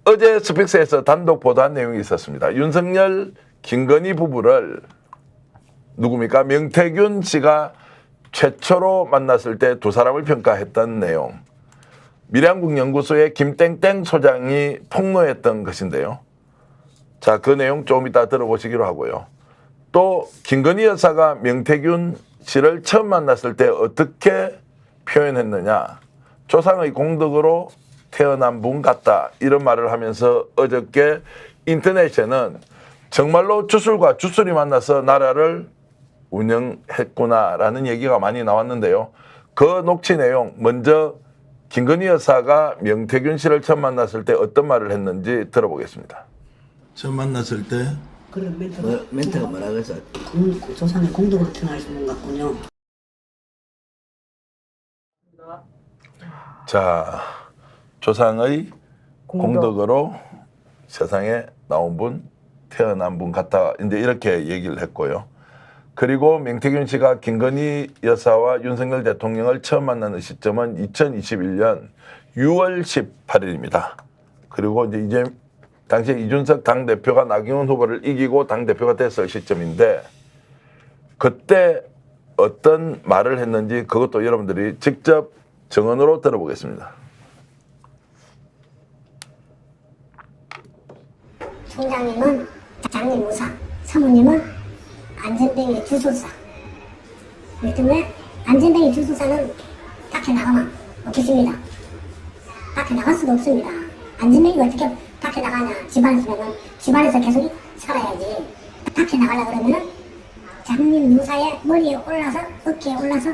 어제 스픽스에서 단독 보도한 내용이 있었습니다. 윤석열, 김건희 부부를 누굽니까? 명태균 씨가 최초로 만났을 때 두 사람을 평가했던 내용. 미래한국연구소의 김땡땡 소장이 폭로했던 것인데요. 자, 그 내용 좀 이따 들어보시기로 하고요. 또 김건희 여사가 명태균 씨를 처음 만났을 때 어떻게 표현했느냐. 조상의 공덕으로 태어난 분 같다. 이런 말을 하면서 어저께 인터넷에는 정말로 주술과 주술이 만나서 나라를 운영했구나라는 얘기가 많이 나왔는데요. 그 녹취 내용 먼저 김건희 여사가 명태균 씨를 처음 만났을 때 어떤 말을 했는지 들어보겠습니다. 처음 만났을 때 그런 멘트가 뭐라고 해서 조상의 공덕으로 태어나신 분 같군요. 자, 조상의 공덕으로 세상에 나온 분, 태어난 분 같다. 이제 이렇게 얘기를 했고요. 그리고 명태균 씨가 김건희 여사와 윤석열 대통령을 처음 만나는 시점은 2021년 6월 18일입니다. 그리고 이제 당시에 이준석 당대표가 나경원 후보를 이기고 당대표가 됐을 시점인데 그때 어떤 말을 했는지 그것도 여러분들이 직접 정언으로 들어보겠습니다. 총장님은 장님 무사, 사모님은 안전뱅이 주술사. 그렇기 때문에 안전뱅이 주술사는 밖에 나가면 없겠습니다. 밖에 나갈 수도 없습니다. 안전뱅이가 어떻게 밖에 나가냐. 집안에서는 집안에서 계속 살아야지. 밖에 나가려고 그러면은 장님 무사의 머리에 올라서 어깨에 올라서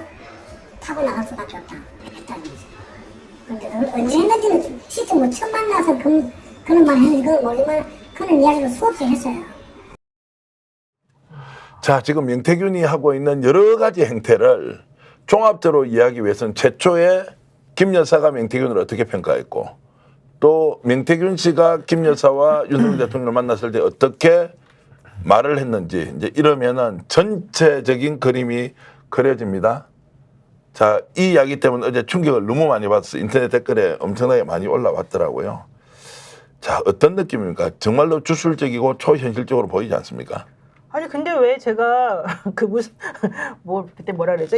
타고 나갈 수밖에 없다. 했다는 거지. 근데 언제 했는지는 실제 뭐 처음 만나서 그런 말 했는지 그건 모르지만 그런 이야기를 수없이 했어요. 자, 지금 명태균이 하고 있는 여러 가지 행태를 종합적으로 이해하기 위해서는 최초에 김 여사가 명태균을 어떻게 평가했고 또 명태균 씨가 김 여사와 윤석열 대통령을 만났을 때 어떻게 말을 했는지 이제 이러면은 전체적인 그림이 그려집니다. 자, 이 이야기 때문에 어제 충격을 너무 많이 받았어요. 인터넷 댓글에 엄청나게 많이 올라왔더라고요. 자, 어떤 느낌입니까? 정말로 주술적이고 초현실적으로 보이지 않습니까? 아니 근데 왜 제가 그 무슨 뭐 그때 뭐라 그랬죠?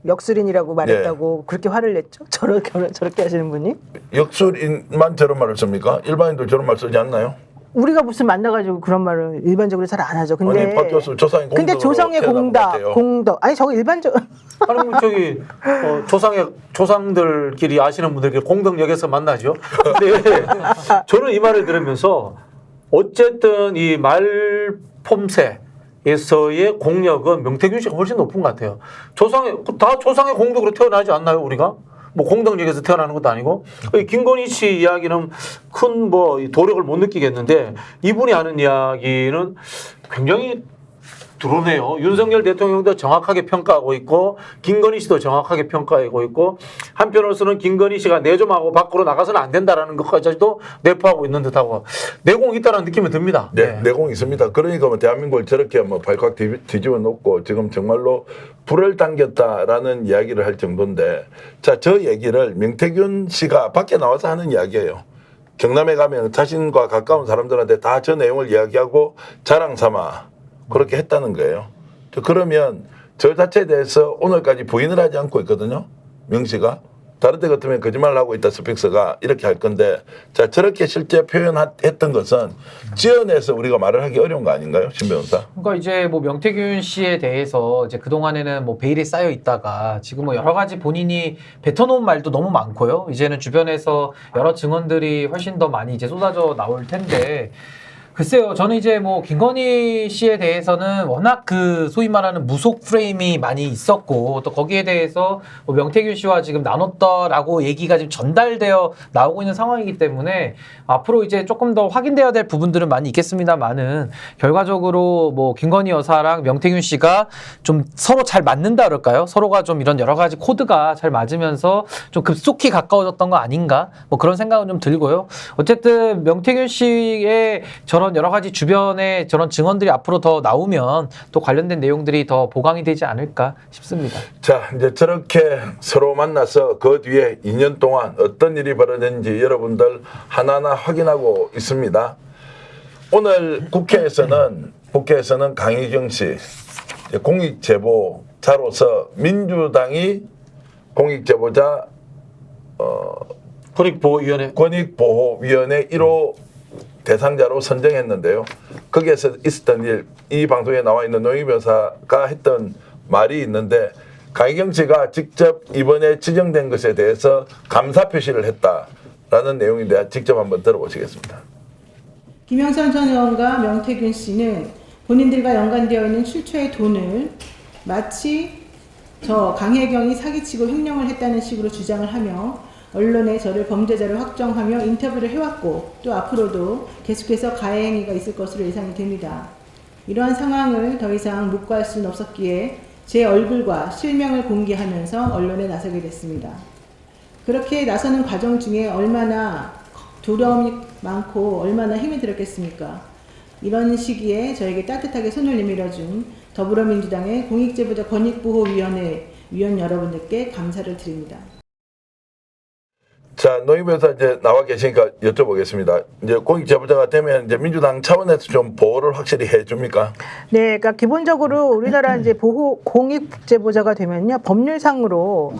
역술인이라고 말했다고 그렇게 화를 냈죠? 저렇게 하시는 분이? 역술인만 저런 말을 씁니까? 일반인도 저런 말 쓰지 않나요? 우리가 무슨 만나가지고 그런 말을 일반적으로 잘 안 하죠. 근데 아니, 박 교수 조상의 공덕으로 근데 조상의 공덕 아니 저거 일반적 아니 뭐 저기 조상들끼리 아시는 분들끼리 공덕역에서 만나죠. 근데 저는 이 말을 들으면서 어쨌든 이 말폼새에서의 공력은 명태균 씨가 훨씬 높은 것 같아요. 다 조상의 공덕으로 태어나지 않나요, 우리가? 뭐 공덕역에서 태어나는 것도 아니고. 김건희 씨 이야기는 큰 뭐 도력을 못 느끼겠는데 이분이 하는 이야기는 굉장히 드러내요. 윤석열 대통령도 정확하게 평가하고 있고 김건희 씨도 정확하게 평가하고 있고 한편으로서는 김건희 씨가 내 좀 하고 밖으로 나가서는 안 된다라는 것까지도 내포하고 있는 듯하고 내공이 있다는 느낌이 듭니다. 네, 내공이 있습니다. 그러니까 뭐 대한민국을 저렇게 뭐 발칵 뒤집어 놓고 지금 정말로 불을 당겼다라는 이야기를 할 정도인데 자, 저 얘기를 명태균 씨가 밖에 나와서 하는 이야기예요. 경남에 가면 자신과 가까운 사람들한테 다 저 내용을 이야기하고 자랑 삼아 그렇게 했다는 거예요. 그러면 저 자체에 대해서 오늘까지 부인을 하지 않고 있거든요. 명 씨가. 다른 데 같으면 거짓말을 하고 있다 스픽스가 이렇게 할 건데 자, 저렇게 실제 표현했던 것은 지어내서 우리가 말을 하기 어려운 거 아닌가요? 신 변호사. 그러니까 이제 뭐 명태균 씨에 대해서 이제 그동안에는 뭐 베일이 쌓여 있다가 지금 뭐 여러 가지 본인이 뱉어놓은 말도 너무 많고요. 이제는 주변에서 여러 증언들이 훨씬 더 많이 이제 쏟아져 나올 텐데 글쎄요, 저는 이제 뭐 김건희 씨에 대해서는 워낙 그 소위 말하는 무속 프레임이 많이 있었고 또 거기에 대해서 뭐 명태균 씨와 지금 나눴다라고 얘기가 지금 전달되어 나오고 있는 상황이기 때문에 앞으로 이제 조금 더 확인되어야 될 부분들은 많이 있겠습니다만은 결과적으로 뭐 김건희 여사랑 명태균 씨가 좀 서로 잘 맞는다 그럴까요? 서로가 좀 이런 여러 가지 코드가 잘 맞으면서 좀 급속히 가까워졌던 거 아닌가? 뭐 그런 생각은 좀 들고요. 어쨌든 명태균 씨의 저런 그런 여러 가지 주변에 저런 증언들이 앞으로 더 나오면 또 관련된 내용들이 더 보강이 되지 않을까 싶습니다. 자, 이제 저렇게 서로 만나서 그 뒤에 2년 동안 어떤 일이 벌어졌는지 여러분들 하나하나 확인하고 있습니다. 오늘 국회에서는 강희경 씨 공익제보자로서 민주당이 공익제보자 권익보호위원회 1호 대상자로 선정했는데요. 거기에서 있었던 일, 이 방송에 나와 있는 노영희 변호사가 했던 말이 있는데 강희경 씨가 직접 이번에 지정된 것에 대해서 감사 표시를 했다라는 내용인데 직접 한번 들어보시겠습니다. 김영선 전 의원과 명태균 씨는 본인들과 연관되어 있는 출처의 돈을 마치 저 강혜경이 사기치고 횡령을 했다는 식으로 주장을 하며 언론에 저를 범죄자로 확정하며 인터뷰를 해왔고 또 앞으로도 계속해서 가해 행위가 있을 것으로 예상이 됩니다. 이러한 상황을 더 이상 묵과할 수는 없었기에 제 얼굴과 실명을 공개하면서 언론에 나서게 됐습니다. 그렇게 나서는 과정 중에 얼마나 두려움이 많고 얼마나 힘이 들었겠습니까? 이런 시기에 저에게 따뜻하게 손을 내밀어준 더불어민주당의 공익제보자 권익보호위원회 위원 여러분들께 감사를 드립니다. 자, 노영희 변호사 이제 나와 계시니까 여쭤보겠습니다. 이제 공익제보자가 되면 이제 민주당 차원에서 좀 보호를 확실히 해줍니까? 네, 그러니까 기본적으로 우리나라 이제 공익제보자가 되면요 법률상으로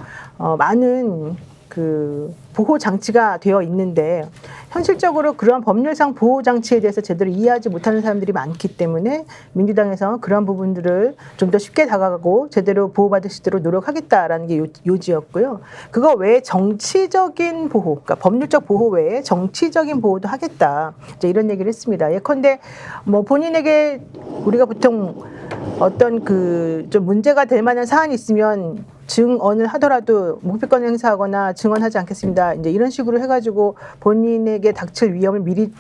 많은 그 보호 장치가 되어 있는데 현실적으로 그러한 법률상 보호 장치에 대해서 제대로 이해하지 못하는 사람들이 많기 때문에 민주당에서 그러한 부분들을 좀 더 쉽게 다가가고 제대로 보호받을 수 있도록 노력하겠다라는 게 요지였고요. 그거 외에 정치적인 보호, 그러니까 법률적 보호 외에 정치적인 보호도 하겠다. 이제 이런 얘기를 했습니다. 예컨대 뭐 본인에게 우리가 보통 어떤 그 좀 문제가 될 만한 사안이 있으면 증언을 하더라도 묵비권 행사하거나 증언하지 않겠습니다. 이제 이런 식으로 해가지고 본인에게 닥칠 위험을 미리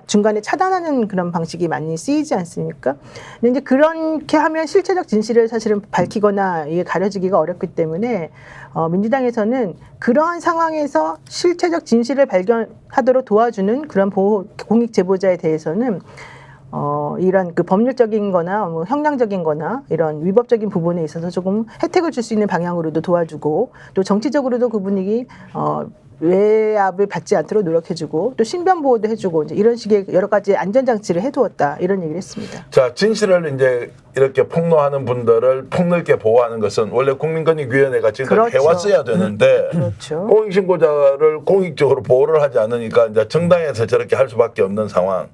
중간에 차단하는 그런 방식이 많이 쓰이지 않습니까? 근데 이제 그렇게 하면 실체적 진실을 사실은 밝히거나 이게 가려지기가 어렵기 때문에 민주당에서는 그러한 상황에서 실체적 진실을 발견하도록 도와주는 그런 보호 공익 제보자에 대해서는 이런 그 법률적인 거나 뭐 형량적인 거나 이런 위법적인 부분에 있어서 조금 혜택을 줄 수 있는 방향으로도 도와주고 또 정치적으로도 그분이 외압을 받지 않도록 노력해주고 또 신변 보호도 해주고 이제 이런 식의 여러 가지 안전장치를 해두었다 이런 얘기를 했습니다. 자, 진실을 이제 이렇게 폭로하는 분들을 폭넓게 보호하는 것은 원래 국민권익위원회가 지금 그렇죠. 해왔어야 되는데 그렇죠. 공익신고자를 공익적으로 보호를 하지 않으니까 이제 정당에서 저렇게 할 수밖에 없는 상황.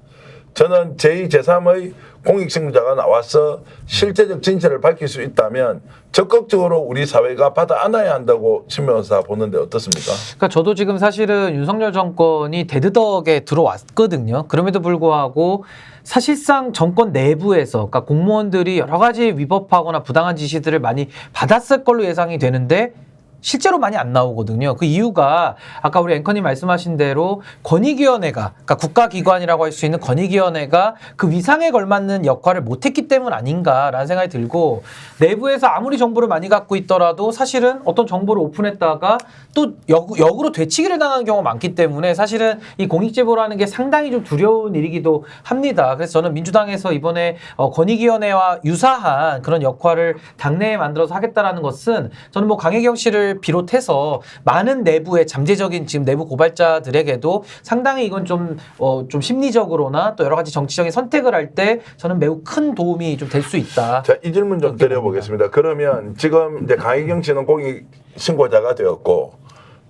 저는 제2, 제3의 공익신고자가 나와서 실제적 진실을 밝힐 수 있다면 적극적으로 우리 사회가 받아 안아야 한다고 신 변호사 보는데 어떻습니까? 그러니까 저도 지금 사실은 윤석열 정권이 대드덕에 들어왔거든요. 그럼에도 불구하고 사실상 정권 내부에서 그러니까 공무원들이 여러 가지 위법하거나 부당한 지시들을 많이 받았을 걸로 예상이 되는데 실제로 많이 안 나오거든요. 그 이유가 아까 우리 앵커님 말씀하신 대로 권익위원회가 그러니까 국가기관이라고 할 수 있는 권익위원회가 그 위상에 걸맞는 역할을 못했기 때문 아닌가라는 생각이 들고 내부에서 아무리 정보를 많이 갖고 있더라도 사실은 어떤 정보를 오픈했다가 또 역으로 되치기를 당하는 경우가 많기 때문에 사실은 이 공익제보라는 게 상당히 좀 두려운 일이기도 합니다. 그래서 저는 민주당에서 이번에 권익위원회와 유사한 그런 역할을 당내에 만들어서 하겠다라는 것은 저는 뭐 강혜경 씨를 비롯해서 많은 내부의 잠재적인 지금 내부 고발자들에게도 상당히 이건 좀 심리적으로나 또 여러 가지 정치적인 선택을 할 때 저는 매우 큰 도움이 좀 될 수 있다. 자, 이 질문 좀 드려보겠습니다. 그러면 지금 이제 강희경 씨는 공익 신고자가 되었고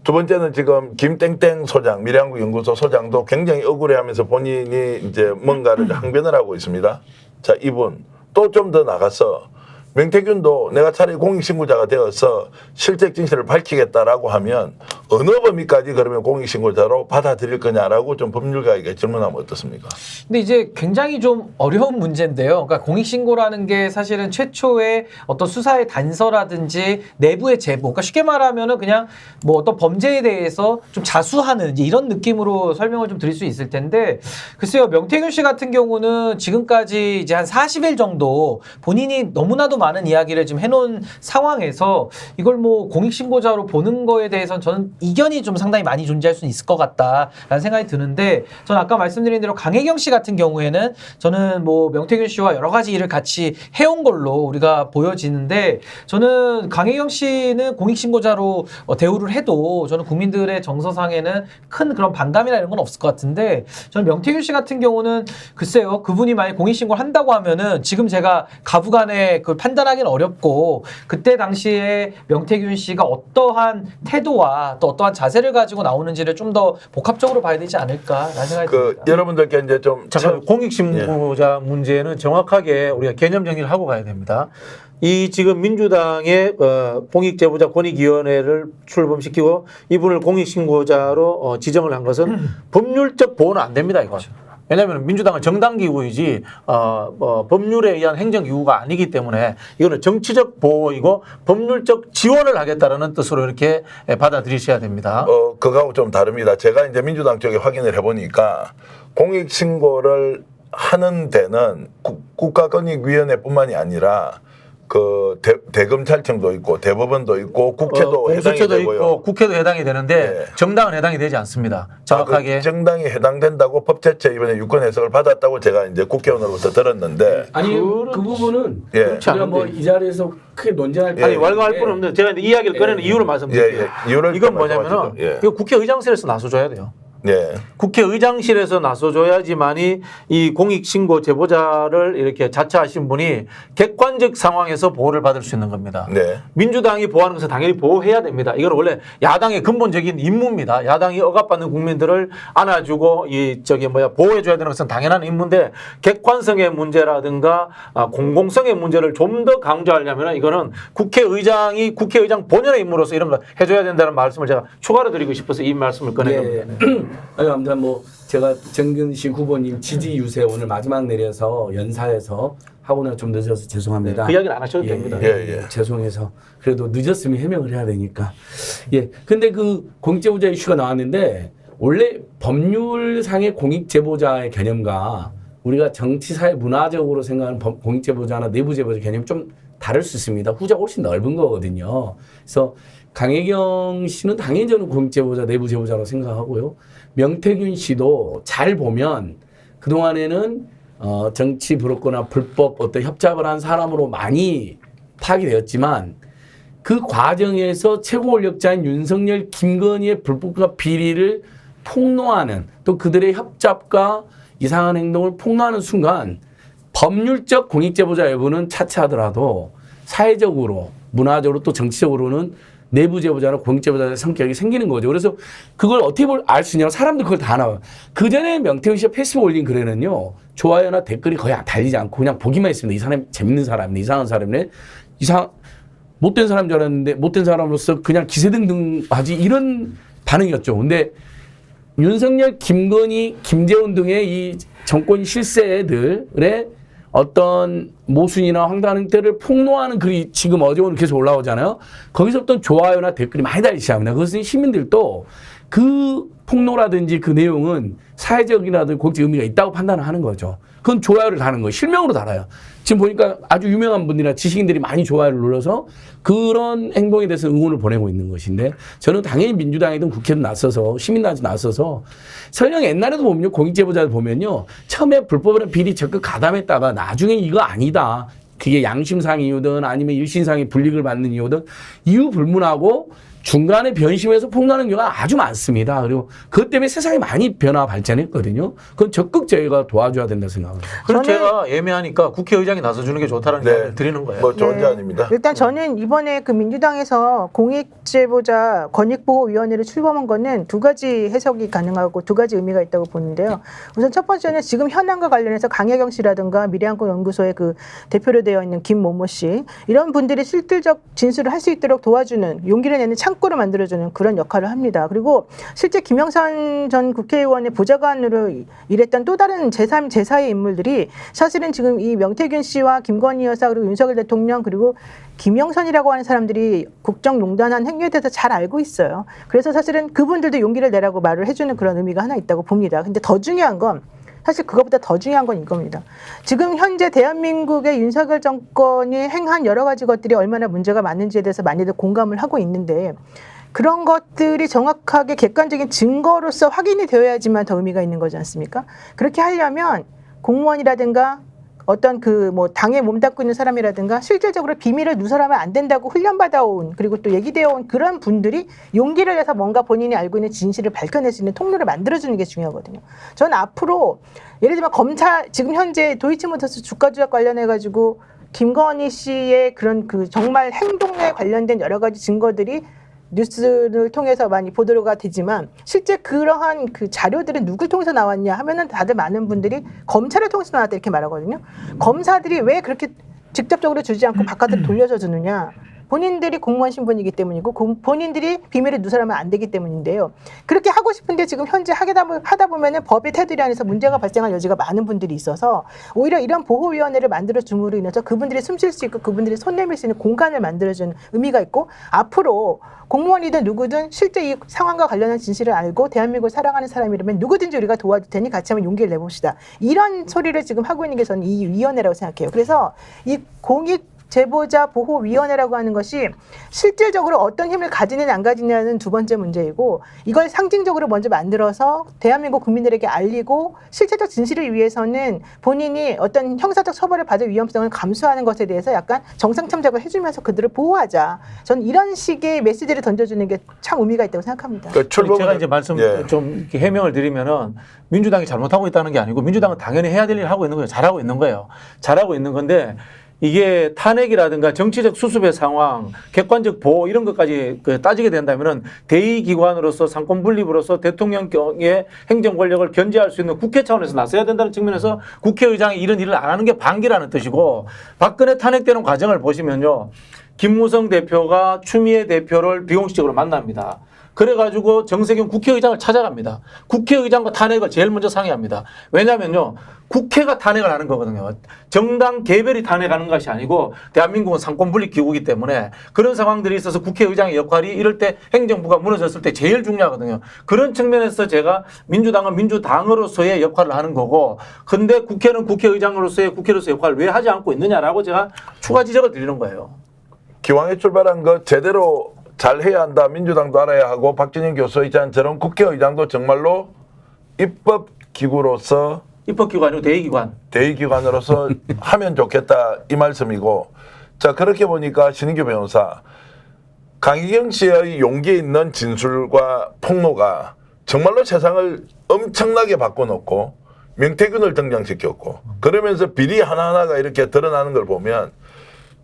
두 번째는 지금 김땡땡 소장, 미래한국연구소 소장도 굉장히 억울해하면서 본인이 이제 뭔가를 항변을 하고 있습니다. 자, 이분 또 좀 더 나가서 명태균도 내가 차라리 공익신고자가 되어서 실제 진실을 밝히겠다라고 하면 어느 범위까지 그러면 공익신고자로 받아들일 거냐라고 좀 법률가에게 질문하면 어떻습니까? 근데 이제 굉장히 좀 어려운 문제인데요. 그러니까 공익신고라는 게 사실은 최초의 어떤 수사의 단서라든지 내부의 제보, 그러니까 쉽게 말하면은 그냥 뭐 어떤 범죄에 대해서 좀 자수하는 이제 이런 느낌으로 설명을 좀 드릴 수 있을 텐데 글쎄요, 명태균 씨 같은 경우는 지금까지 이제 한 40일 정도 본인이 너무나도 많은 이야기를 지금 해놓은 상황에서 이걸 뭐 공익신고자로 보는 거에 대해서는 저는 이견이 좀 상당히 많이 존재할 수 있을 것 같다라는 생각이 드는데, 저는 아까 말씀드린 대로 강혜경 씨 같은 경우에는 저는 뭐 명태균 씨와 여러 가지 일을 같이 해온 걸로 우리가 보여지는데, 저는 강혜경 씨는 공익신고자로 대우를 해도 저는 국민들의 정서상에는 큰 그런 반감이나 이런 건 없을 것 같은데, 저는 명태균 씨 같은 경우는 글쎄요, 그분이 만약 공익신고를 한다고 하면은 지금 제가 가부간에 그걸 판단하기는 어렵고, 그때 당시에 명태균 씨가 어떠한 태도와 또 어떠한 자세를 가지고 나오는지를 좀 더 복합적으로 봐야 되지 않을까라는 생각이 듭니다. 여러분들께 이제 좀 잠깐 공익신고자 문제는 정확하게 우리가 개념 정리를 하고 가야 됩니다. 이 지금 민주당의 공익제보자 권익위원회를 출범시키고 이분을 공익신고자로 지정을 한 것은 법률적 보호는 안 됩니다. 이건. 왜냐하면 민주당은 정당기구이지 법률에 의한 행정기구가 아니기 때문에 이거는 정치적 보호이고 법률적 지원을 하겠다라는 뜻으로 이렇게 받아들이셔야 됩니다. 그거하고 좀 다릅니다. 제가 이제 민주당 쪽에 확인을 해보니까 공익신고를 하는 데는 국가권익위원회뿐만이 아니라 그 대검찰청도 있고 대법원도 있고 국회도 해당이 공수처도 되고요. 있고 국회도 해당이 되는데 네. 정당은 해당이 되지 않습니다. 정확하게. 그 정당이 해당된다고 법제처 이번에 유권 해석을 받았다고 제가 이제 국회의원으로부터 들었는데 아니 그 부분은 예. 우리가 뭐 이 자리에서 크게 논쟁할 아니 필요는 왈가할 없는데 필요 없는데 제가 이제 이야기를 꺼내는 이유를 말씀드릴게요. 이유를 이건 좀 뭐냐면은 말씀하시죠. 예. 이거 국회의장실에서 나서줘야 돼요. 예. 국회의장실에서 나서줘야지만이 이 공익신고 제보자를 이렇게 자처하신 분이 객관적 상황에서 보호를 받을 수 있는 겁니다. 네. 민주당이 보호하는 것은 당연히 보호해야 됩니다. 이건 원래 야당의 근본적인 임무입니다. 야당이 억압받는 국민들을 안아주고 보호해줘야 되는 것은 당연한 임무인데, 객관성의 문제라든가 공공성의 문제를 좀 더 강조하려면 이거는 국회의장 본연의 임무로서 이런 거 해줘야 된다는 말씀을 제가 추가로 드리고 싶어서 이 말씀을 꺼낸 겁니다. 아니, 아무튼 뭐 제가 정근식 후보님 지지 유세 오늘 마지막 내려서 연사에서 하고는 좀 늦어서 죄송합니다. 그 이야기는 안 하셔도 됩니다. 죄송해서 그래도 늦었으면 해명을 해야 되니까. 예. 근데 그 공익제보자 이슈가 나왔는데 원래 법률상의 공익제보자의 개념과 우리가 정치사회 문화적으로 생각하는 공익제보자나 내부제보자 개념이 좀 다를 수 있습니다. 후자가 훨씬 넓은 거거든요. 그래서 강혜경 씨는 당연히 저는 공익제보자, 내부제보자라고 생각하고요. 명태균 씨도 잘 보면 그동안에는 정치 브로커나 불법 어떤 협잡을 한 사람으로 많이 파악이 되었지만, 그 과정에서 최고 권력자인 윤석열, 김건희의 불법과 비리를 폭로하는, 또 그들의 협잡과 이상한 행동을 폭로하는 순간 법률적 공익제보자 여부는 차치하더라도 사회적으로, 문화적으로 또 정치적으로는 내부 제보자나 공익제보자의 성격이 생기는 거죠. 그래서 그걸 어떻게 알 수 있냐면 사람들 그걸 다 나와요. 그 전에 명태균 씨가 페이스북 올린 글에는요, 좋아요나 댓글이 거의 달리지 않고 그냥 보기만 했습니다. 이 사람이 재밌는 사람이네, 이상한 사람이네, 못된 사람인 줄 알았는데 못된 사람으로서 그냥 기세등등 하지, 이런 반응이었죠. 근데 윤석열, 김건희, 김재원 등의 이 정권 실세들의 어떤 모순이나 황당한 행태를 폭로하는 글이 지금 어제 오늘 계속 올라오잖아요. 거기서 어떤 좋아요나 댓글이 많이 달리기 시작합니다. 그것은 시민들도 그 폭로라든지 그 내용은 사회적이라든지 공적 의미가 있다고 판단을 하는 거죠. 그건 좋아요를 다는 거예요. 실명으로 달아요. 지금 보니까 아주 유명한 분들이나 지식인들이 많이 좋아요를 눌러서 그런 행동에 대해서 응원을 보내고 있는 것인데, 저는 당연히 민주당이든 국회든 나서서 시민단체 나서서, 설령 옛날에도 보면요, 공익제보자들 보면요, 처음에 불법이나 비리 적극 가담했다가 나중에 이거 아니다, 그게 양심상 이유든 아니면 일신상의 불이익을 받는 이유든 이유 불문하고 중간에 변심해서 폭로하는 경우가 아주 많습니다. 그리고 그것 때문에 세상이 많이 변화 발전했거든요. 그건 적극 저희가 도와줘야 된다고 생각합니다. 그래서 제가 애매하니까 국회의장이 나서주는 게 좋다는 이야기를 드리는 거예요. 뭐 좋은 제안입니다. 일단 저는 이번에 그 민주당에서 공익제보자 권익보호위원회를 출범한 거는 두 가지 해석이 가능하고 두 가지 의미가 있다고 보는데요. 우선 첫 번째는 지금 현안과 관련해서 강혜경 씨라든가 미래한국연구소의 그 대표로 되어 있는 김모모 씨, 이런 분들이 실질적 진술을 할 수 있도록 도와주는, 용기를 내는 창구를 만들어주는 그런 역할을 합니다. 그리고 실제 김영선 전 국회의원의 보좌관으로 일했던 또 다른 제3, 제4의 인물들이 사실은 지금 이 명태균 씨와 김건희 여사 그리고 윤석열 대통령 그리고 김영선이라고 하는 사람들이 국정농단한 행위에 대해서 잘 알고 있어요. 그래서 사실은 그분들도 용기를 내라고 말을 해주는 그런 의미가 하나 있다고 봅니다. 근데 더 중요한 건 사실 그것보다 더 중요한 건 이겁니다. 지금 현재 대한민국의 윤석열 정권이 행한 여러 가지 것들이 얼마나 문제가 많은지에 대해서 많이들 공감을 하고 있는데 그런 것들이 정확하게 객관적인 증거로서 확인이 되어야지만 더 의미가 있는 거지 않습니까? 그렇게 하려면 공무원이라든가 어떤 그 뭐 당에 몸담고 있는 사람이라든가 실질적으로 비밀을 누설하면 안 된다고 훈련받아온 그리고 또 얘기되어 온 그런 분들이 용기를 내서 뭔가 본인이 알고 있는 진실을 밝혀낼 수 있는 통로를 만들어주는 게 중요하거든요. 저는 앞으로 예를 들면 검찰 지금 현재 도이치모터스 주가 조작 관련해 가지고 김건희 씨의 그런 그 정말 행동에 관련된 여러 가지 증거들이 뉴스를 통해서 많이 보도가 되지만 실제 그러한 그 자료들은 누굴 통해서 나왔냐 하면은 다들 많은 분들이 검찰을 통해서 나왔다 이렇게 말하거든요. 검사들이 왜 그렇게 직접적으로 주지 않고 바깥으로 돌려줘 주느냐. 본인들이 공무원 신분이기 때문이고 본인들이 비밀을 누설하면 안 되기 때문인데요. 그렇게 하고 싶은데 지금 현재 하다 보면은 법의 테두리 안에서 문제가 발생할 여지가 많은 분들이 있어서 오히려 이런 보호위원회를 만들어 줌으로 인해서 그분들이 숨 쉴 수 있고 그분들이 손 내밀 수 있는 공간을 만들어주는 의미가 있고 앞으로 공무원이든 누구든 실제 이 상황과 관련한 진실을 알고 대한민국을 사랑하는 사람이라면 누구든지 우리가 도와줄 테니 같이 한번 용기를 내봅시다. 이런 소리를 지금 하고 있는 게 저는 이 위원회라고 생각해요. 그래서 이 공익 제보자 보호위원회라고 하는 것이 실질적으로 어떤 힘을 가지느냐 안 가지느냐는 두 번째 문제이고 이걸 상징적으로 먼저 만들어서 대한민국 국민들에게 알리고 실체적 진실을 위해서는 본인이 어떤 형사적 처벌을 받을 위험성을 감수하는 것에 대해서 약간 정상참작을 해주면서 그들을 보호하자. 저는 이런 식의 메시지를 던져주는 게 참 의미가 있다고 생각합니다. 제가 이제 말씀 좀 이렇게 해명을 드리면은 민주당이 잘못하고 있다는 게 아니고 민주당은 당연히 해야 될 일을 하고 있는 거예요. 잘하고 있는 거예요. 잘하고 있는 건데 이게 탄핵이라든가 정치적 수습의 상황, 객관적 보호 이런 것까지 따지게 된다면은 대의기관으로서 상권 분립으로서 대통령의 행정 권력을 견제할 수 있는 국회 차원에서 나서야 된다는 측면에서 국회의장이 이런 일을 안 하는 게 반기라는 뜻이고 박근혜 탄핵되는 과정을 보시면요. 김무성 대표가 추미애 대표를 비공식적으로 만납니다. 그래가지고 정세균 국회의장을 찾아갑니다. 국회의장과 탄핵을 제일 먼저 상의합니다. 왜냐면요. 국회가 탄핵을 하는 거거든요. 정당 개별이 탄핵하는 것이 아니고 대한민국은 상권분립 기구이기 때문에 그런 상황들이 있어서 국회의장의 역할이 이럴 때 행정부가 무너졌을 때 제일 중요하거든요. 그런 측면에서 제가 민주당은 민주당으로서의 역할을 하는 거고 근데 국회는 국회의장으로서의 국회로서의 역할을 왜 하지 않고 있느냐라고 제가 추가 지적을 드리는 거예요. 기왕에 출발한 거 제대로 잘 해야 한다. 민주당도 알아야 하고 박진영 교수의장처럼 국회의장도 정말로 입법기구로서 입법기구 아니고 대의기관. 대의기관으로서 하면 좋겠다 이 말씀이고 자 그렇게 보니까 신인규 변호사 강희경 씨의 용기 있는 진술과 폭로가 정말로 세상을 엄청나게 바꿔놓고 명태균을 등장시켰고 그러면서 비리 하나하나가 이렇게 드러나는 걸 보면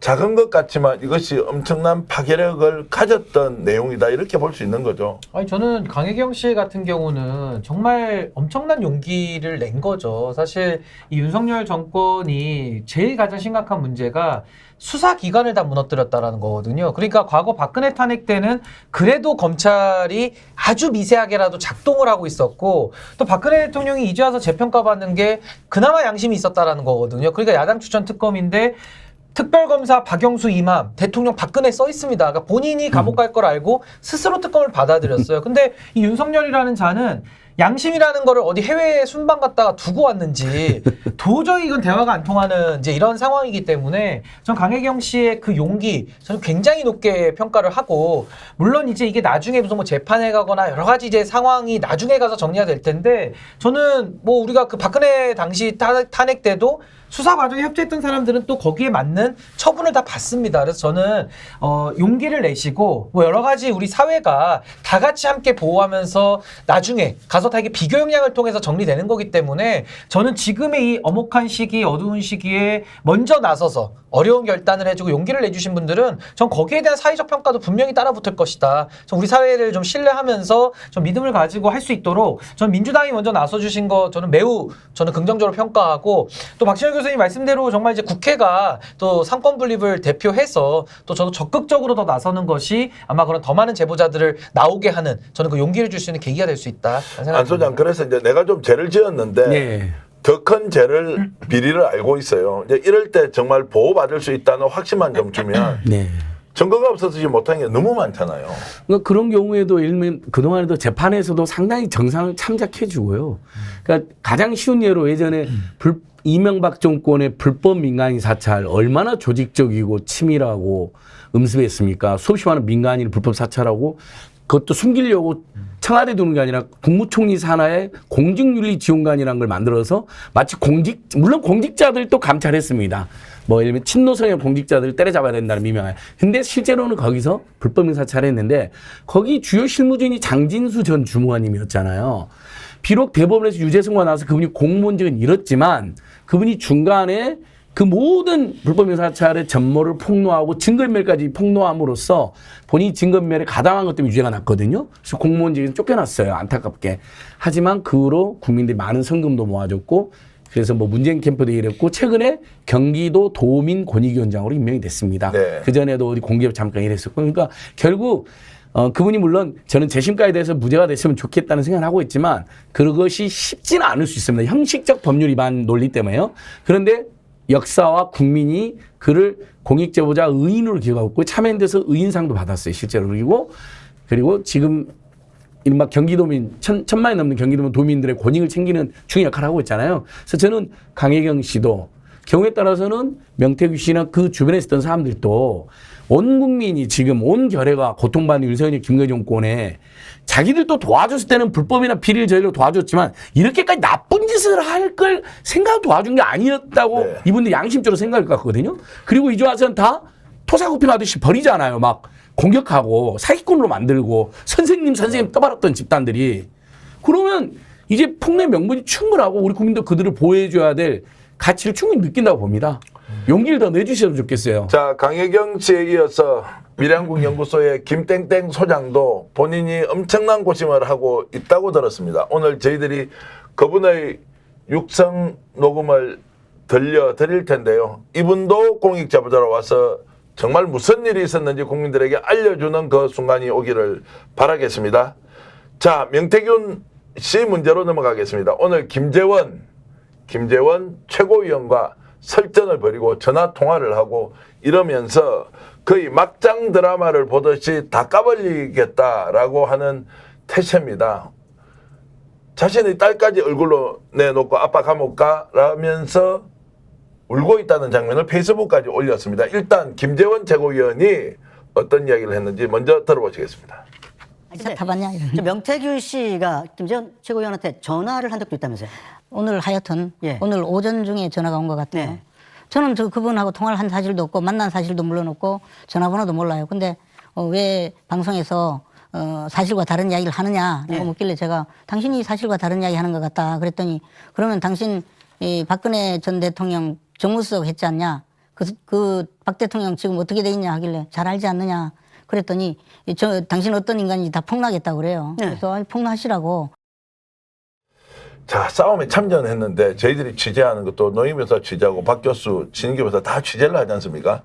작은 것 같지만 이것이 엄청난 파괴력을 가졌던 내용이다 이렇게 볼 수 있는 거죠. 아니 저는 강혜경 씨 같은 경우는 정말 엄청난 용기를 낸 거죠. 사실 이 윤석열 정권이 제일 가장 심각한 문제가 수사기관을 다 무너뜨렸다라는 거거든요. 그러니까 과거 박근혜 탄핵 때는 그래도 검찰이 아주 미세하게라도 작동을 하고 있었고 또 박근혜 대통령이 이제 와서 재평가받는 게 그나마 양심이 있었다라는 거거든요. 그러니까 야당 추천 특검인데 특별검사 박영수 이맘 대통령 박근혜 써 있습니다. 그러니까 본인이 감옥 갈 걸 알고 스스로 특검을 받아들였어요. 근데 이 윤석열이라는 자는 양심이라는 거를 어디 해외에 순방 갔다가 두고 왔는지 도저히 이건 대화가 안 통하는 이제 이런 상황이기 때문에 전 강혜경 씨의 그 용기 저는 굉장히 높게 평가를 하고 물론 이제 이게 나중에 무슨 뭐 재판에 가거나 여러 가지 이제 상황이 나중에 가서 정리가 될 텐데 저는 뭐 우리가 그 박근혜 당시 탄핵 때도 수사 과정에 협조했던 사람들은 또 거기에 맞는 처분을 다 받습니다. 그래서 저는 용기를 내시고 뭐 여러 가지 우리 사회가 다 같이 함께 보호하면서 나중에 가서 다 이게 비교 역량을 통해서 정리되는 거기 때문에 저는 지금의 이 엄혹한 시기, 어두운 시기에 먼저 나서서 어려운 결단을 해주고 용기를 내주신 분들은 전 거기에 대한 사회적 평가도 분명히 따라붙을 것이다. 전 우리 사회를 좀 신뢰하면서 좀 믿음을 가지고 할 수 있도록 전 민주당이 먼저 나서주신 거 저는 매우 긍정적으로 평가하고 또 박진영 교수님 말씀대로 정말 이제 국회가 또 상권 분립을 대표해서 또 저도 적극적으로 더 나서는 것이 아마 그런 더 많은 제보자들을 나오게 하는 저는 그 용기를 줄 수 있는 계기가 될 수 있다. 안 소장 그래서 이제 내가 좀 죄를 지었는데 네. 더 큰 죄를 비리를 알고 있어요. 이제 이럴 때 정말 보호받을 수 있다는 확신만 좀 주면 네. 증거가 없어서 못한 게 너무 많잖아요. 그러니까 그런 경우에도 일면 그동안에도 재판에서도 상당히 정상을 참작해주고요. 그러니까 가장 쉬운 예로 예전에 이명박 정권의 불법 민간인 사찰 얼마나 조직적이고 치밀하고 음습했습니까? 수없이 많은 민간인을 불법 사찰하고 그것도 숨기려고 청와대 두는 게 아니라 국무총리 산하에 공직윤리지원관이라는 걸 만들어서 마치 물론 공직자들도 감찰했습니다. 뭐 예를 들면 친노성의 공직자들을 때려잡아야 된다는 미명하에. 근데 실제로는 거기서 불법 사찰을 했는데 거기 주요 실무진이 장진수 전 주무관님이었잖아요. 비록 대법원에서 유죄 선고가 나서 그분이 공무원직은 잃었지만 그분이 중간에 그 모든 불법 사찰의 전모를 폭로하고 증거인멸까지 폭로함으로써 본인이 증거인멸에 가담한 것 때문에 유죄가 났거든요. 그래서 공무원직에서 쫓겨났어요. 안타깝게. 하지만 그 후로 국민들이 많은 성금도 모아줬고 그래서 뭐 문재인 캠프도 이랬고 최근에 경기도 도민 권익위원장으로 임명이 됐습니다. 네. 그전에도 어디 공기업 잠깐 일했었고 그러니까 결국 그분이 물론 저는 재심가에 대해서 무죄가 됐으면 좋겠다는 생각을 하고 있지만 그것이 쉽지는 않을 수 있습니다. 형식적 법률 위반 논리 때문에요. 그런데 역사와 국민이 그를 공익제보자 의인으로 기억하고 있고 참여연대에서 의인상도 받았어요. 실제로. 그리고 지금 이른바 경기도민, 천만이 넘는 경기도민 도민들의 권익을 챙기는 중요한 역할을 하고 있잖아요. 그래서 저는 강혜경 씨도 경우에 따라서는 명태균 씨나 그 주변에 있었던 사람들도 온 국민이 지금 온 결해가 고통받는 윤석열 김건희 정권에 자기들도 도와줬을 때는 불법이나 비리를 저희로 도와줬지만 이렇게까지 나쁜 짓을 할 걸 생각 도와준 게 아니었다고 네. 이분들 양심적으로 생각할 것 같거든요. 그리고 이제 와서는 다 토사구팽하듯이 버리잖아요. 막 공격하고 사기꾼으로 만들고 선생님 떠받았던 집단들이. 그러면 이제 폭로의 명분이 충분하고 우리 국민도 그들을 보호해줘야 될 가치를 충분히 느낀다고 봅니다. 용기를 더 내주셨으면 좋겠어요. 자, 강혜경 씨에 이어서 미래한국 연구소의 김땡땡 소장도 본인이 엄청난 고심을 하고 있다고 들었습니다. 오늘 저희들이 그분의 육성 녹음을 들려드릴 텐데요. 이분도 공익제보자로 와서 정말 무슨 일이 있었는지 국민들에게 알려주는 그 순간이 오기를 바라겠습니다. 자, 명태균 씨 문제로 넘어가겠습니다. 오늘 김재원 최고위원과 설전을 벌이고 전화 통화를 하고 이러면서 거의 막장 드라마를 보듯이 다 까발리겠다라고 하는 태세입니다. 자신의 딸까지 얼굴로 내놓고 아빠 감옥 가라면서 울고 있다는 장면을 페이스북까지 올렸습니다. 일단 김재원 최고위원이 어떤 이야기를 했는지 먼저 들어보시겠습니다. 다 봤냐? 저 명태균 씨가 김재원 최고위원한테 전화를 한 적도 있다면서요? 오늘 하여튼 예. 오늘 오전 중에 전화가 온 것 같아요. 네. 저는 그분하고 통화를 한 사실도 없고 만난 사실도 물론 없고 전화번호도 몰라요. 근데 왜 방송에서 사실과 다른 이야기를 하느냐라고 네. 묻길래 제가 당신이 사실과 다른 이야기 하는 것 같다 그랬더니 그러면 당신 이 박근혜 전 대통령 정무수석 했지 않냐? 그 박 대통령 지금 어떻게 돼 있냐 하길래 잘 알지 않느냐? 그랬더니 당신 어떤 인간인지 다 폭로하겠다고 그래요. 네. 그래서 폭로하시라고. 자, 싸움에 참전했는데 저희들이 취재하는 것도 노임에서 취재하고 박 교수, 진기부터 다 취재를 하지 않습니까?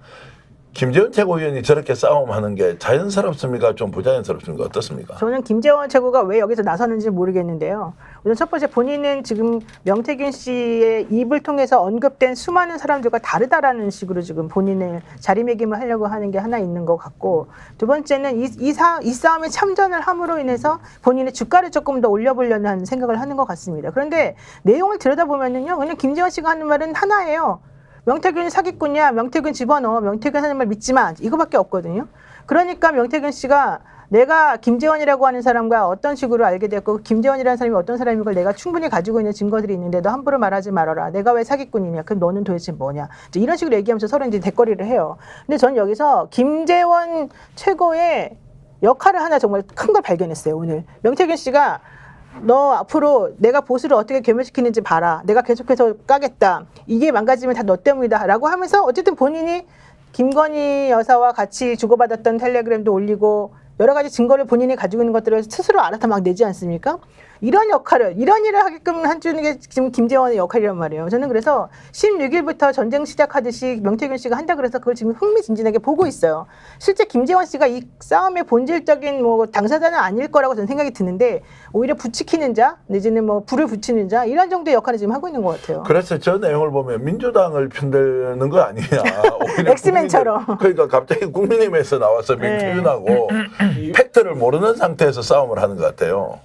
김재원 최고위원이 저렇게 싸움하는 게 자연스럽습니까? 좀 부자연스럽습니까? 어떻습니까? 저는 김재원 최고가 왜 여기서 나서는지 모르겠는데요. 우선 첫 번째 본인은 지금 명태균 씨의 입을 통해서 언급된 수많은 사람들과 다르다라는 식으로 지금 본인을 자리매김을 하려고 하는 게 하나 있는 것 같고 두 번째는 이 싸움에 참전을 함으로 인해서 본인의 주가를 조금 더 올려보려는 생각을 하는 것 같습니다. 그런데 내용을 들여다보면요. 그냥 김재원 씨가 하는 말은 하나예요. 명태균이 사기꾼이야. 명태균 집어넣어. 명태균 하는 말 믿지 마. 이거밖에 없거든요. 그러니까 명태균 씨가 내가 김재원이라고 하는 사람과 어떤 식으로 알게 됐고 김재원이라는 사람이 어떤 사람인 걸 내가 충분히 가지고 있는 증거들이 있는데 너 함부로 말하지 말아라. 내가 왜 사기꾼이냐. 그럼 너는 도대체 뭐냐. 이제 이런 식으로 얘기하면서 서로 이제 대거리를 해요. 근데 전 여기서 김재원 최고의 역할을 하나 정말 큰 걸 발견했어요. 오늘. 명태균 씨가 너 앞으로 내가 보수를 어떻게 괴멸시키는지 봐라. 내가 계속해서 까겠다. 이게 망가지면 다 너 때문이다. 라고 하면서 어쨌든 본인이 김건희 여사와 같이 주고받았던 텔레그램도 올리고 여러 가지 증거를 본인이 가지고 있는 것들을 스스로 알아서 막 내지 않습니까? 이런 역할을 이런 일을 하게끔 해주는 게 지금 김재원의 역할이란 말이에요. 저는 그래서 16일부터 전쟁 시작하듯이 명태균 씨가 한다 그래서 그걸 지금 흥미진진하게 보고 있어요. 실제 김재원 씨가 이 싸움의 본질적인 뭐 당사자는 아닐 거라고 저는 생각이 드는데 오히려 부추기는 자 내지는 뭐 불을 붙이는 자 이런 정도의 역할을 지금 하고 있는 것 같아요. 그래서 저 내용을 보면 민주당을 편드는 거 아니냐. 오히려 엑스맨처럼. 그러니까 갑자기 국민의힘에서 나와서 명태균하고 팩트를 모르는 상태에서 싸움을 하는 것 같아요.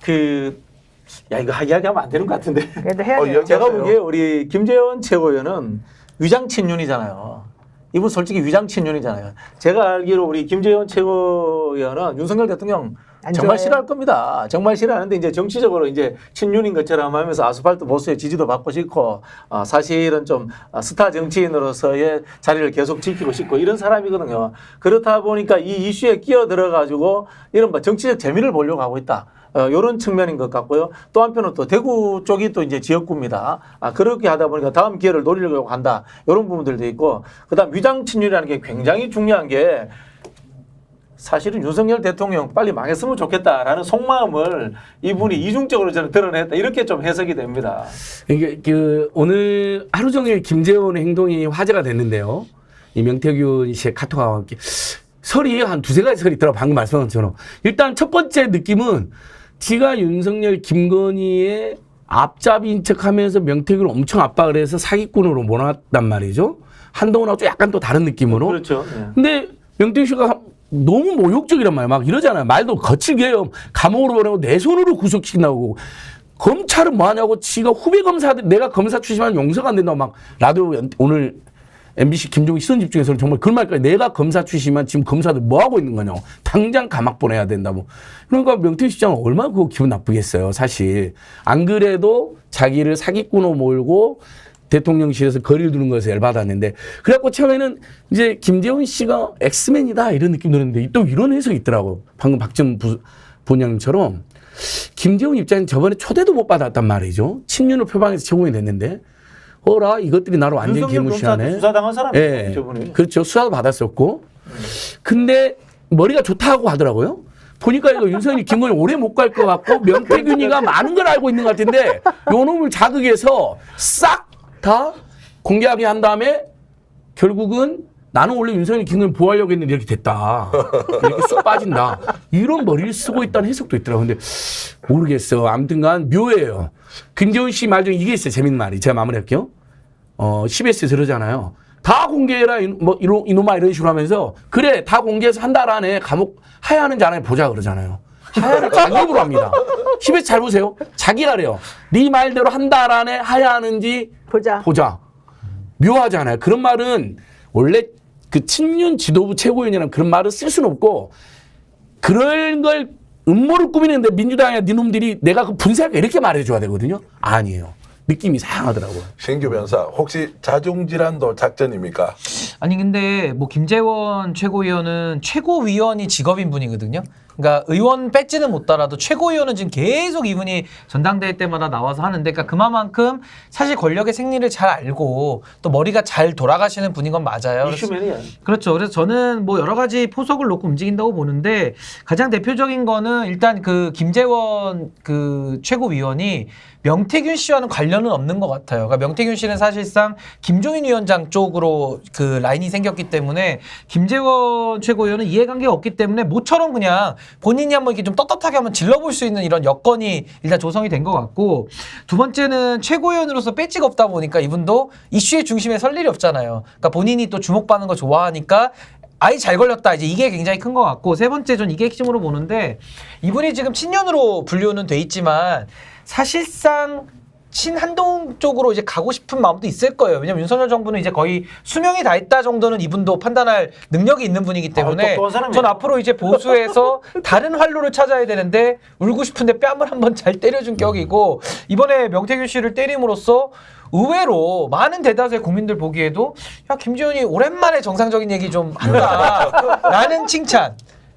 야 이거 이야기하면 안 되는 것 같은데. 그래도 해야 돼요. 이야기하세요. 제가 보기에 우리 김재원 최고위원은 위장 친윤이잖아요. 이분 솔직히 위장 친윤이잖아요. 제가 알기로 우리 김재원 최고위원은 윤석열 대통령 안 정말 좋아해요. 싫어할 겁니다. 정말 싫어하는데 이제 정치적으로 이제 친윤인 것처럼 하면서 아스팔트 보수의 지지도 받고 싶고 사실은 좀 스타 정치인으로서의 자리를 계속 지키고 싶고 이런 사람이거든요. 그렇다 보니까 이 이슈에 끼어들어 가지고 이런 뭐 정치적 재미를 보려고 하고 있다. 이런 측면인 것 같고요. 또 한편은 또 대구 쪽이 또 이제 지역구입니다. 그렇게 하다 보니까 다음 기회를 노리려고 한다. 이런 부분들도 있고, 그다음 위장 친윤이라는 게 굉장히 중요한 게 사실은 윤석열 대통령 빨리 망했으면 좋겠다라는 속마음을 이분이 이중적으로 저는 드러냈다. 이렇게 좀 해석이 됩니다. 이게 오늘 하루 종일 김재원의 행동이 화제가 됐는데요. 이 명태균 씨의 카톡과 함께 설이 한 두세 가지 설이 있더라고 방금 말씀하신 것처럼. 일단 첫 번째 느낌은 지가 윤석열 김건희의 앞잡이인 척하면서 명태균을 엄청 압박을 해서 사기꾼으로 몰아놨단 말이죠. 한동훈하고 좀 약간 또 다른 느낌으로. 그렇죠. 예. 근데 명태균 씨가 너무 모욕적이란 말이야. 막 이러잖아요. 말도 거칠게 해요. 감옥으로 보내고 내 손으로 구속시킨다고. 검찰은 뭐 하냐고 지가 후배 검사들 내가 검사 출신하면 용서가 안 된다고 막 라디오 오늘 MBC 김종희 시선집 중에서는 정말 그런 말까지 내가 검사 출신이면 지금 검사들 뭐 하고 있는 거냐고 당장 감옥 보내야 된다고. 그러니까 명태균 시장은 얼마나 그거 기분 나쁘겠어요. 사실 안 그래도 자기를 사기꾼으로 몰고 대통령실에서 거리를 두는 것에서 열받았는데 그래갖고 처음에는 이제 김재원 씨가 엑스맨이다 이런 느낌 들었는데 또 이런 해석이 있더라고. 방금 박정 본장님처럼 김재원 입장은 저번에 초대도 못 받았단 말이죠. 친윤을 표방해서 제공이 됐는데 어라 이것들이 나를 완전히 개무시하네. 수사당한 사람이에요. 예, 저분이. 그렇죠. 수사도 받았었고. 근데 머리가 좋다고 하더라고요. 보니까 이거 윤석열이 김건희 오래 못 갈 것 같고 명태균이가 많은 걸 알고 있는 것 같은데 요 놈을 자극해서 싹 다 공개하게 한 다음에 결국은 나는 원래 윤석열이 김건희 보호하려고 했는데 이렇게 됐다. 이렇게 쑥 빠진다. 이런 머리를 쓰고 있다는 해석도 있더라고요. 근데 모르겠어. 아무튼간 묘해요. 김재원 씨 말 중에 이게 있어요. 재밌는 말이. 제가 마무리할게요. CBS에서 그러잖아요. 다 공개해라. 뭐 이놈아 이런 식으로 하면서 그래 다 공개해서 한 달 안에 감옥 하야하는지 안 하는지 보자 그러잖아요. 하야를 자기 입으로 합니다. CBS 잘 보세요. 자기가 그래요. 네 말대로 한 달 안에 하야하는지 보자. 묘하잖아요. 그런 말은 원래 그 친윤 지도부 최고위원이라는 그런 말을 쓸 수는 없고 그런 걸 음모를 꾸미는데 민주당의 니놈들이 내가 그 분석을 이렇게 말해줘야 되거든요. 아니에요. 느낌이 이상하더라고요. 신규 변사 혹시 자중질환도 작전입니까? 아니 근데 뭐 김재원 최고위원은 최고위원이 직업인 분이거든요. 그러니까 의원 배지는 못 달아도 최고위원은 지금 계속 이분이 전당대회 때마다 나와서 하는데 그러니까 그만큼 사실 권력의 생리를 잘 알고 또 머리가 잘 돌아가시는 분인 건 맞아요. 이슈맨이야. 그렇죠. 그래서 저는 뭐 여러 가지 포석을 놓고 움직인다고 보는데 가장 대표적인 거는 일단 그 김재원 그 최고위원이 명태균 씨와는 관련은 없는 것 같아요. 그러니까 명태균 씨는 사실상 김종인 위원장 쪽으로 그 라인이 생겼기 때문에 김재원 최고위원은 이해관계가 없기 때문에 모처럼 그냥 본인이 한번 이렇게 좀 떳떳하게 한번 질러볼 수 있는 이런 여건이 일단 조성이 된 것 같고 두 번째는 최고위원으로서 배지가 없다 보니까 이분도 이슈의 중심에 설 일이 없잖아요. 그러니까 본인이 또 주목받는 거 좋아하니까 아이 잘 걸렸다 이제 이게 굉장히 큰 것 같고 세 번째 전 이게 핵심으로 보는데 이분이 지금 친윤으로 분류는 돼 있지만 사실상 친한동훈 쪽으로 이제 가고 싶은 마음도 있을 거예요. 왜냐면 윤석열 정부는 이제 거의 수명이 다 있다 정도는 이분도 판단할 능력이 있는 분이기 때문에 전 앞으로 이제 보수에서 다른 활로를 찾아야 되는데 울고 싶은데 뺨을 한번 잘 때려준 격이고 이번에 명태균 씨를 때림으로써 의외로 많은 대다수의 국민들 보기에도 야 김지현이 오랜만에 정상적인 얘기 좀 한다라는 칭찬.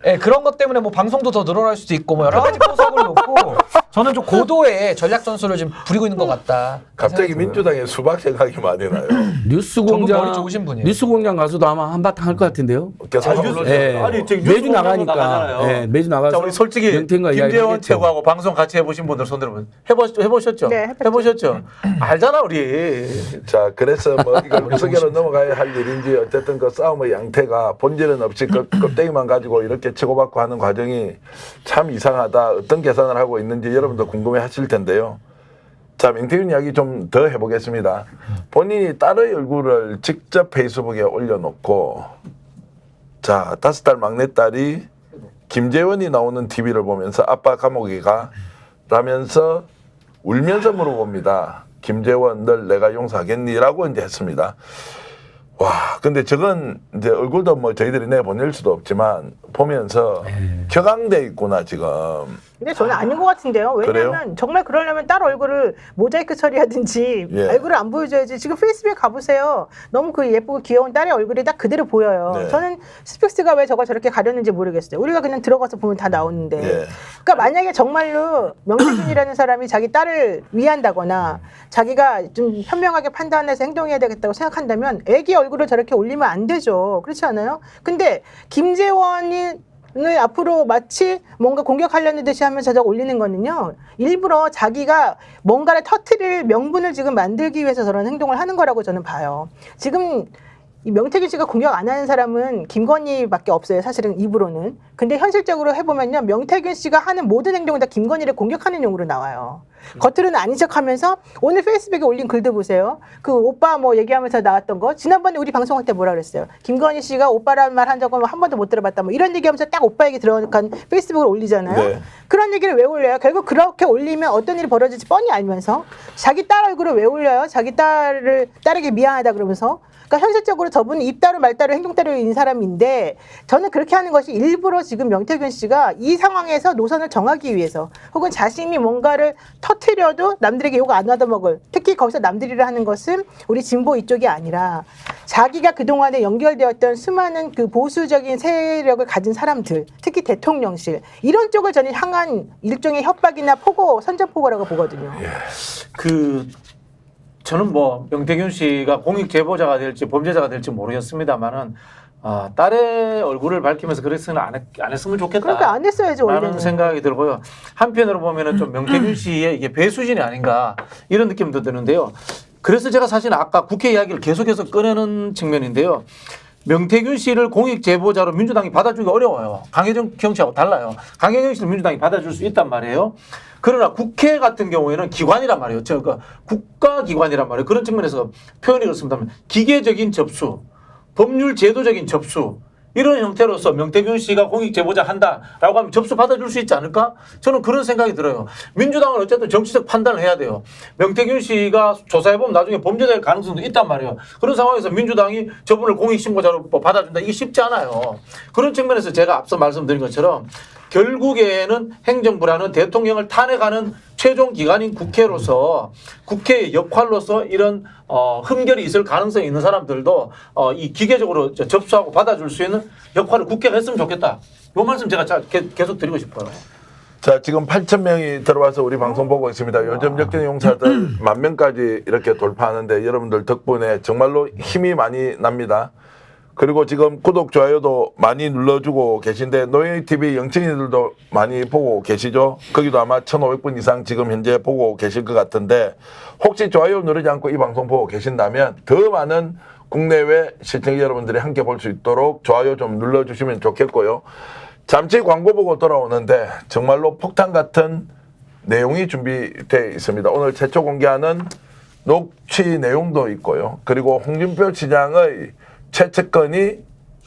예, 그런 것 때문에 뭐 방송도 더 늘어날 수도 있고 뭐 여러 가지 포석을 놓고 저는 좀 고도의 전략 전술을 지금 부리고 있는 것 같다. 갑자기 민주당에 수박 생각이 많이 나요. 뉴스공장 머리 좋으신 분이에요. 뉴스공장 가서도 아마 한바탕 할 것 같은데요. 계속 예. 아니, 지금 매주 뉴스 나가니까. 나가잖아요. 예, 매주 나가서. 자, 우리 솔직히 명태균과 김재원 이야기하겠죠. 최고하고 방송 같이 해보신 분들 손 들어보세요. 해보셨죠? 네, 해봤죠. 해보셨죠? 알잖아 우리. 자, 그래서 뭐 이걸 구석으로 넘어가야 할 일인지 어쨌든 그 싸움의 양태가 본질은 없이 그 껍데기만 가지고 이렇게 치고받고 하는 과정이 참 이상하다. 어떤 계산을 하고 있는지 여러분도 궁금해 하실 텐데요. 자, 명태균 이야기 좀 더 해보겠습니다. 본인이 딸의 얼굴을 직접 페이스북에 올려놓고 자, 5살 막내딸이 김재원이 나오는 TV를 보면서 아빠 감옥에 가 라면서 울면서 물어봅니다. 김재원 널 내가 용서하겠니? 라고 이제 했습니다. 와, 근데 저건 이제 얼굴도 뭐 저희들이 내보낼 수도 없지만 보면서 격앙돼 있구나 지금. 근데 저는 아닌 것 같은데요. 왜냐면 그래요? 정말 그러려면 딸 얼굴을 모자이크 처리하든지 예. 얼굴을 안 보여줘야지. 지금 페이스북에 가보세요. 너무 그 예쁘고 귀여운 딸의 얼굴이 딱 그대로 보여요. 네. 저는 스픽스가 왜 저걸 저렇게 가렸는지 모르겠어요. 우리가 그냥 들어가서 보면 다 나오는데. 예. 그러니까 만약에 정말로 명태균이라는 사람이 자기 딸을 위한다거나 자기가 좀 현명하게 판단해서 행동해야 되겠다고 생각한다면 애기 얼굴을 저렇게 올리면 안 되죠. 그렇지 않아요? 근데 김재원이 을 앞으로 마치 뭔가 공격하려는 듯이 하면서 저거 올리는 거는요, 일부러 자기가 뭔가를 터트릴 명분을 지금 만들기 위해서 저런 행동을 하는 거라고 저는 봐요. 지금 이 명태균 씨가 공격 안 하는 사람은 김건희밖에 없어요. 사실은 입으로는. 근데 현실적으로 해보면요, 명태균 씨가 하는 모든 행동은 다 김건희를 공격하는 용으로 나와요. 겉으로는 아닌 척하면서 오늘 페이스북에 올린 글도 보세요. 그 오빠 뭐 얘기하면서 나왔던 거. 지난번에 우리 방송할 때 뭐라 그랬어요? 김건희 씨가 오빠라는 말 한 적은 한 번도 못 들어봤다. 뭐 이런 얘기하면서 딱 오빠 얘기 들어간 페이스북을 올리잖아요. 네. 그런 얘기를 왜 올려요? 결국 그렇게 올리면 어떤 일이 벌어질지 뻔히 알면서 자기 딸 얼굴을 왜 올려요? 자기 딸에게 미안하다 그러면서. 그러니까 현실적으로 저분은 입다루 말다루 행동다루인 사람인데 저는 그렇게 하는 것이 일부러 지금 명태균 씨가 이 상황에서 노선을 정하기 위해서 혹은 자신이 뭔가를 터트려도 남들에게 욕 안 얻어먹을, 특히 거기서 남들이라 하는 것은 우리 진보 이쪽이 아니라 자기가 그동안에 연결되었던 수많은 그 보수적인 세력을 가진 사람들, 특히 대통령실 이런 쪽을 저는 향한 일종의 협박이나 포고, 선전포고라고 보거든요. 저는 뭐 명태균 씨가 공익 제보자가 될지 범죄자가 될지 모르겠습니다만은 딸의 얼굴을 밝히면서 그랬으면 안 했으면 좋겠다. 그러니까 안 했어야죠 라는 원래는. 생각이 들고요. 한편으로 보면은 좀 명태균 씨의 이게 배수진이 아닌가 이런 느낌도 드는데요. 그래서 제가 사실 아까 국회 이야기를 계속해서 꺼내는 측면인데요. 명태균 씨를 공익 제보자로 민주당이 받아주기 어려워요. 강혜정 경치하고 달라요. 강혜정 씨를 민주당이 받아줄 수 있단 말이에요. 그러나 국회 같은 경우에는 기관이란 말이에요. 그러니까 국가기관이란 말이에요. 그런 측면에서 표현이 그렇습니다만 기계적인 접수, 법률 제도적인 접수 이런 형태로서 명태균 씨가 공익 제보자 한다라고 하면 접수 받아줄 수 있지 않을까? 저는 그런 생각이 들어요. 민주당은 어쨌든 정치적 판단을 해야 돼요. 명태균 씨가 조사해보면 나중에 범죄될 가능성도 있단 말이에요. 그런 상황에서 민주당이 저분을 공익 신고자로 받아준다. 이게 쉽지 않아요. 그런 측면에서 제가 앞서 말씀드린 것처럼 결국에는 행정부라는 대통령을 탄핵하는 최종 기관인 국회로서 국회의 역할로서 이런 흠결이 있을 가능성이 있는 사람들도 이 기계적으로 접수하고 받아줄 수 있는 역할을 국회가 했으면 좋겠다. 이 말씀 제가 계속 드리고 싶어요. 자, 지금 8,000명이 들어와서 우리 방송 보고 있습니다. 요즘 역전 용사들 10,000명까지 이렇게 돌파하는데 여러분들 덕분에 정말로 힘이 많이 납니다. 그리고 지금 구독, 좋아요도 많이 눌러주고 계신데 노예TV 영천이들도 많이 보고 계시죠? 거기도 아마 1,500분 이상 지금 현재 보고 계실 것 같은데 혹시 좋아요 누르지 않고 이 방송 보고 계신다면 더 많은 국내외 시청자 여러분들이 함께 볼 수 있도록 좋아요 좀 눌러주시면 좋겠고요. 잠시 광고 보고 돌아오는데 정말로 폭탄 같은 내용이 준비되어 있습니다. 오늘 최초 공개하는 녹취 내용도 있고요. 그리고 홍준표 시장의 최측근이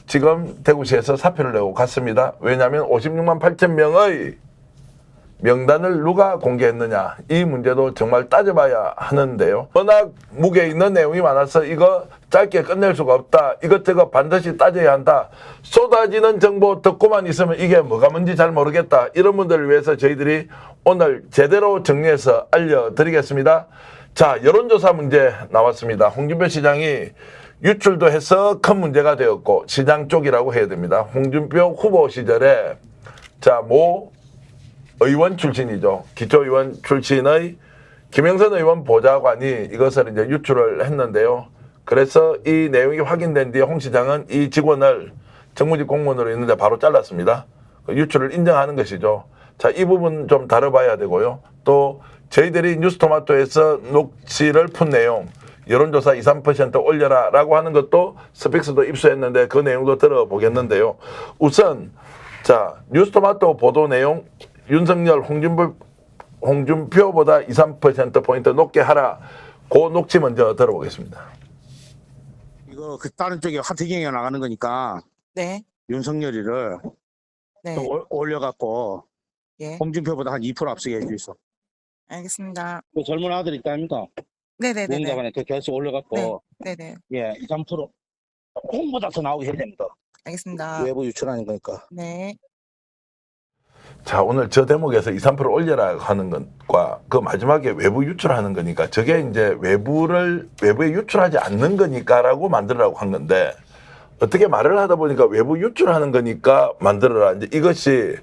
지금 대구시에서 사표를 내고 갔습니다. 왜냐하면 56만 8천 명의 명단을 누가 공개했느냐 이 문제도 정말 따져봐야 하는데요. 워낙 무게 있는 내용이 많아서 이거 짧게 끝낼 수가 없다. 이것저것 반드시 따져야 한다. 쏟아지는 정보 듣고만 있으면 이게 뭐가 뭔지 잘 모르겠다. 이런 분들을 위해서 저희들이 오늘 제대로 정리해서 알려드리겠습니다. 자, 여론조사 문제 나왔습니다. 홍준표 시장이 유출도 해서 큰 문제가 되었고 시장 쪽이라고 해야 됩니다. 홍준표 후보 시절에 자, 모 의원 출신이죠. 기초의원 출신의 김영선 의원 보좌관이 이것을 이제 유출을 했는데요. 그래서 이 내용이 확인된 뒤에 홍 시장은 이 직원을 정무직 공무원으로 있는데 바로 잘랐습니다. 유출을 인정하는 것이죠. 자, 이 부분 좀 다뤄봐야 되고요. 또 저희들이 뉴스토마토에서 녹취를 푼 내용, 여론조사 2, 3% 올려라라고 하는 것도 스픽스도 입수했는데 그 내용도 들어보겠는데요. 우선 자, 뉴스토마토 보도 내용 윤석열, 홍준표보다 2, 3%포인트 높게 하라. 그 녹취 먼저 들어보겠습니다. 이거 그 다른 쪽에 하태경이 나가는 거니까 네, 윤석열이를 네, 좀 올려갖고 예, 홍준표보다 한 2% 앞서게 해주있어. 알겠습니다. 그 젊은 아들 있다 아닙니까? 네네네네. 농담안에 그 결수 올려갖고 네네. 예, 2, 3% 홍보다 더 나오게 해야 됩니다. 알겠습니다. 외부 유출하는 거니까. 네. 자, 오늘 저 대목에서 2, 3% 올려라 하는 것과 그 마지막에 외부 유출하는 거니까 저게 이제 외부에 유출하지 않는 거니까라고 만들으라고 한 건데 어떻게 말을 하다 보니까 외부 유출하는 거니까 만들어라. 이제 이것이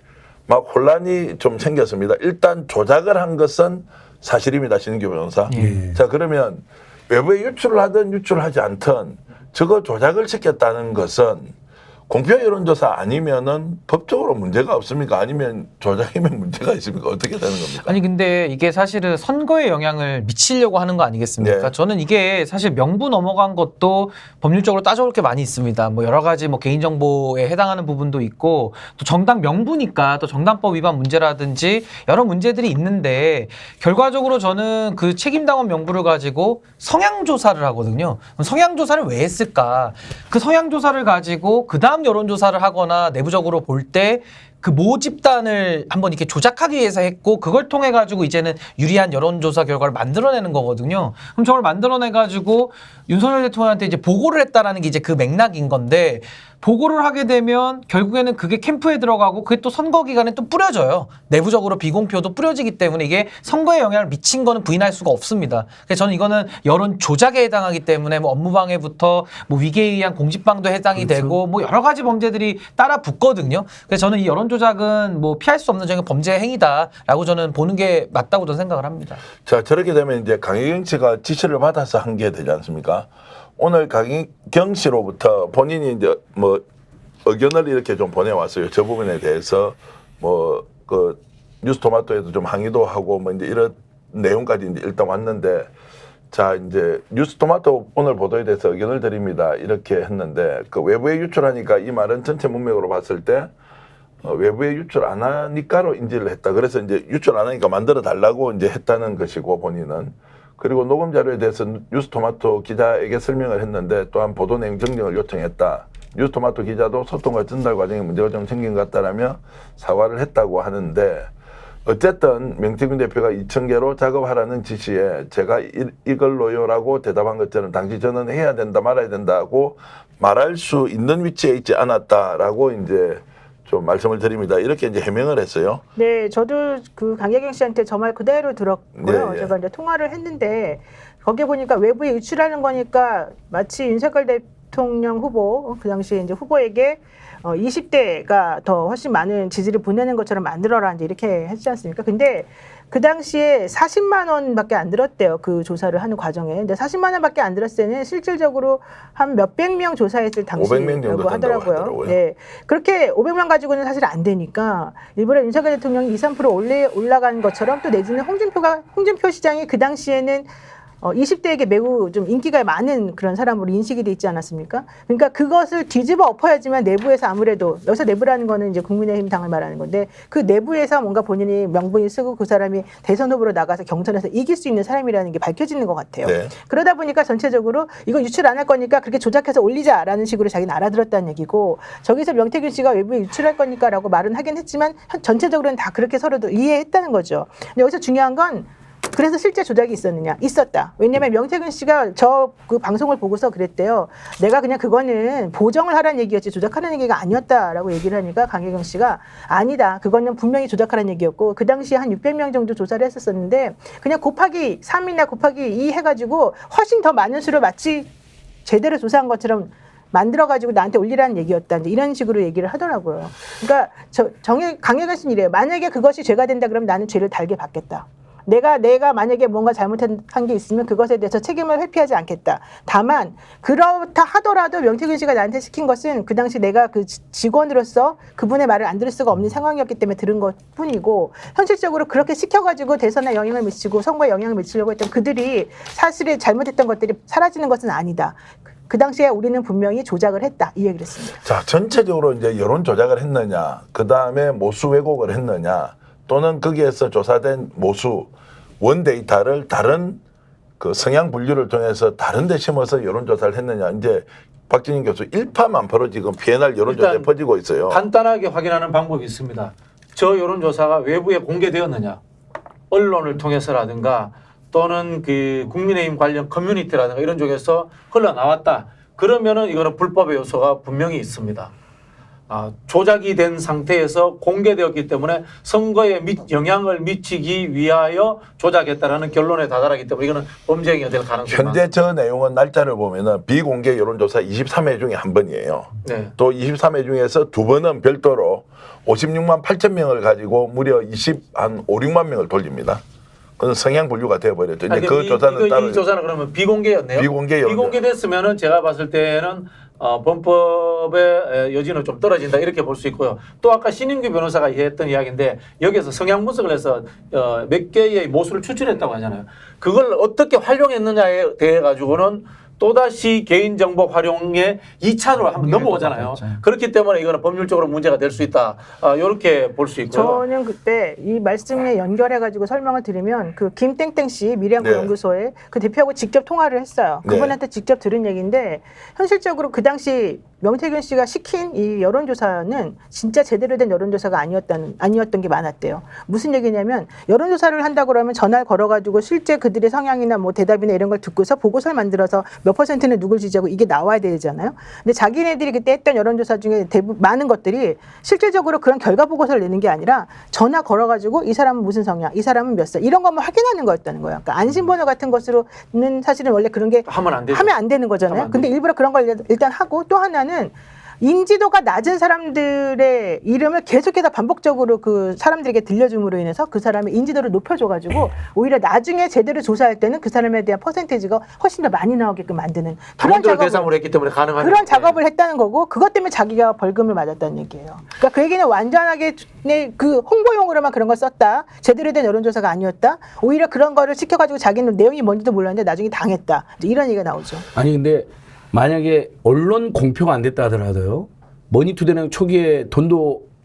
막 혼란이 좀 생겼습니다. 일단 조작을 한 것은 사실입니다. 신인규 변호사. 자, 그러면 외부에 유출을 하든 유출하지 않든 저거 조작을 시켰다는 것은 공표 여론조사 아니면은 법적으로 문제가 없습니까? 아니면 조작이면 문제가 있습니까? 어떻게 되는 겁니까? 아니 근데 이게 사실은 선거에 영향을 미치려고 하는 거 아니겠습니까? 네. 저는 이게 사실 명부 넘어간 것도 법률적으로 따져볼 게 많이 있습니다. 뭐 여러 가지 뭐 개인정보에 해당하는 부분도 있고 또 정당 명부니까 또 정당법 위반 문제라든지 여러 문제들이 있는데 결과적으로 저는 그 책임당원 명부를 가지고 성향조사를 하거든요. 그럼 성향조사를 왜 했을까? 그 성향조사를 가지고 그 다음 여론조사를 하거나 내부적으로 볼 때 그 모집단을 한번 이렇게 조작하기 위해서 했고 그걸 통해 가지고 이제는 유리한 여론조사 결과를 만들어내는 거거든요. 그럼 저걸 만들어내 가지고 윤석열 대통령한테 이제 보고를 했다라는 게 이제 그 맥락인 건데 보고를 하게 되면 결국에는 그게 캠프에 들어가고 그게 또 선거 기간에 또 뿌려져요. 내부적으로 비공표도 뿌려지기 때문에 이게 선거에 영향을 미친 거는 부인할 수가 없습니다. 그래서 저는 이거는 여론 조작에 해당하기 때문에 뭐 업무방해부터 뭐 위계에 의한 공직방도 해당이 되고 뭐 여러 가지 범죄들이 따라 붙거든요. 그래서 저는 이 여론 조작은 뭐 피할 수 없는 범죄 행위다라고 저는 보는 게 맞다고 저는 생각을 합니다. 자, 저렇게 되면 이제 강혜경 씨가 지시를 받아서 한 게 되지 않습니까? 오늘 강혜경 씨로부터 본인이 이제 뭐 의견을 이렇게 좀 보내왔어요. 저 부분에 대해서 뭐 그 뉴스토마토에도 좀 항의도 하고 뭐 이제 이런 내용까지 이제 일단 왔는데 자, 이제 뉴스토마토 오늘 보도에 대해서 의견을 드립니다. 이렇게 했는데 그 외부에 유출하니까 이 말은 전체 문맥으로 봤을 때 외부에 유출 안 하니까로 인지를 했다. 그래서 이제 유출 안 하니까 만들어 달라고 이제 했다는 것이고 본인은. 그리고 녹음 자료에 대해서 뉴스토마토 기자에게 설명을 했는데 또한 보도 내용 정정을 요청했다. 뉴스토마토 기자도 소통과 전달 과정에 문제가 좀 생긴 것 같다라며 사과를 했다고 하는데 어쨌든 명태균 대표가 2,000개로 작업하라는 지시에 제가 이걸로요라고 대답한 것처럼 당시 저는 해야 된다 말아야 된다고 말할 수 있는 위치에 있지 않았다라고 이제 좀 말씀을 드립니다. 이렇게 이제 해명을 했어요. 네, 저도 그 강혜경 씨한테 저 말 그대로 들었고요. 네, 예. 제가 이제 통화를 했는데 거기에 보니까 외부에 유출하는 거니까 마치 윤석열 대통령 후보 그 당시에 이제 후보에게 20대가 더 훨씬 많은 지지를 보내는 것처럼 만들어라 이제 이렇게 했지 않습니까? 근데 그 당시에 40만 원밖에 안 들었대요. 그 조사를 하는 과정에. 근데 40만 원밖에 안 들었을 때는 실질적으로 한 몇백 명 조사했을 500명 정도 당시라고 하더라고요. 네. 그렇게 500명 가지고는 사실 안 되니까 일부러 윤석열 대통령이 2, 3% 올라간 것처럼 또 내지는 홍준표 시장이 그 당시에는 20대에게 매우 좀 인기가 많은 그런 사람으로 인식이 돼 있지 않았습니까? 그러니까 그것을 뒤집어 엎어야지만 내부에서 아무래도 여기서 내부라는 거는 이제 국민의힘 당을 말하는 건데 그 내부에서 뭔가 본인이 명분이 쓰고 그 사람이 대선 후보로 나가서 경선에서 이길 수 있는 사람이라는 게 밝혀지는 것 같아요. 네. 그러다 보니까 전체적으로 이거 유출 안 할 거니까 그렇게 조작해서 올리자라는 식으로 자기는 알아들었다는 얘기고 저기서 명태균 씨가 외부에 유출할 거니까라고 말은 하긴 했지만 전체적으로는 다 그렇게 서로도 이해했다는 거죠. 근데 여기서 중요한 건 그래서 실제 조작이 있었느냐? 있었다. 왜냐하면 명태균 씨가 저 그 방송을 보고서 그랬대요. 내가 그냥 그거는 보정을 하라는 얘기였지 조작하라는 얘기가 아니었다라고 얘기를 하니까 강혜경 씨가 아니다. 그거는 분명히 조작하라는 얘기였고 그 당시에 한 600명 정도 조사를 했었었는데 그냥 곱하기 3이나 곱하기 2 해가지고 훨씬 더 많은 수를 마치 제대로 조사한 것처럼 만들어가지고 나한테 올리라는 얘기였다. 이제 이런 식으로 얘기를 하더라고요. 그러니까 강혜경 씨는 이래요. 만약에 그것이 죄가 된다 그러면 나는 죄를 달게 받겠다. 내가 만약에 뭔가 잘못한 게 있으면 그것에 대해서 책임을 회피하지 않겠다. 다만 그렇다 하더라도 명태균 씨가 나한테 시킨 것은 그 당시 내가 그 직원으로서 그분의 말을 안 들을 수가 없는 상황이었기 때문에 들은 것뿐이고 현실적으로 그렇게 시켜가지고 대선에 영향을 미치고 선거에 영향을 미치려고 했던 그들이 사실에 잘못했던 것들이 사라지는 것은 아니다. 그 당시에 우리는 분명히 조작을 했다. 이 얘기를 했습니다. 자, 전체적으로 이제 여론 조작을 했느냐, 그 다음에 모수 왜곡을 했느냐, 또는 거기에서 조사된 모수 원 데이터를 다른 그 성향 분류를 통해서 다른 데 심어서 여론조사를 했느냐. 이제 박진영 교수 일파만파로 지금 PNR 여론조사에 퍼지고 있어요. 간단하게 확인하는 방법이 있습니다. 저 여론조사가 외부에 공개되었느냐, 언론을 통해서라든가 또는 그 국민의힘 관련 커뮤니티라든가 이런 쪽에서 흘러나왔다. 그러면은 이거는 불법의 요소가 분명히 있습니다. 조작이 된 상태에서 공개되었기 때문에 선거에 영향을 미치기 위하여 조작했다라는 결론에 다다르기 때문에 이거는 범죄 행위가 될 가능성이 현재 많습니다. 저 내용은 날짜를 보면은 비공개 여론조사 23회 중에 한 번이에요. 네. 또 23회 중에서 두 번은 별도로 56만 8천 명을 가지고 무려 5, 6만 명을 돌립니다. 그건 성향 분류가 되어버렸죠. 이제 그 조사는 따로. 이 조사는 그러면 비공개였네요. 비공개됐으면은 제가 봤을 때는 범법의 여지는 좀 떨어진다 이렇게 볼 수 있고요. 또 아까 신인규 변호사가 했던 이야기인데 여기에서 성향 분석을 해서 몇 개의 모수를 추출했다고 하잖아요. 그걸 어떻게 활용했느냐에 대해 가지고는 또다시 개인정보 활용에 2차로 한번 넘어오잖아요. 그렇기 때문에 이거는 법률적으로 문제가 될 수 있다. 이렇게 볼 수 있고요. 저는 그때 이 말씀에 연결해가지고 설명을 드리면 그 김땡땡 씨 미래연구 연구소에 그 대표하고 직접 통화를 했어요. 그분한테 직접 들은 얘기인데 현실적으로 그 당시 명태균 씨가 시킨 이 여론조사는 진짜 제대로 된 여론조사가 아니었던 게 많았대요. 무슨 얘기냐면 여론조사를 한다고 그러면 전화를 걸어가지고 실제 그들의 성향이나 뭐 대답이나 이런 걸 듣고서 보고서를 만들어서 몇 %는 누굴 지지하고 이게 나와야 되잖아요. 근데 자기네들이 그때 했던 여론조사 중에 대부분 많은 것들이 실질적으로 그런 결과 보고서를 내는 게 아니라 전화 걸어가지고 이 사람은 무슨 성향, 이 사람은 몇 살 이런 것만 확인하는 거였다는 거예요. 그러니까 안심번호 같은 것으로는 사실은 원래 그런 게 하면 안 되는 거잖아요. 근데 일부러 그런 걸 일단 하고 또 하나는 인지도가 낮은 사람들의 이름을 계속해서 반복적으로 그 사람들에게 들려줌으로 인해서 그 사람의 인지도를 높여줘가지고 오히려 나중에 제대로 조사할 때는 그 사람에 대한 퍼센테이지가 훨씬 더 많이 나오게끔 만드는 그런 대상으로 했기 때문에 가능한 그런 작업을 했다는 거고 그것 때문에 자기가 벌금을 맞았다는 얘기예요. 그러니까 그 얘기는 완전하게 그 홍보용으로만 그런 걸 썼다. 제대로 된 여론조사가 아니었다. 오히려 그런 거를 시켜가지고 자기는 내용이 뭔지도 몰랐는데 나중에 당했다. 이런 얘기가 나오죠. 아니 근데 만약에 언론 공표가 안 됐다 하더라도요. 머니투데이는 초기에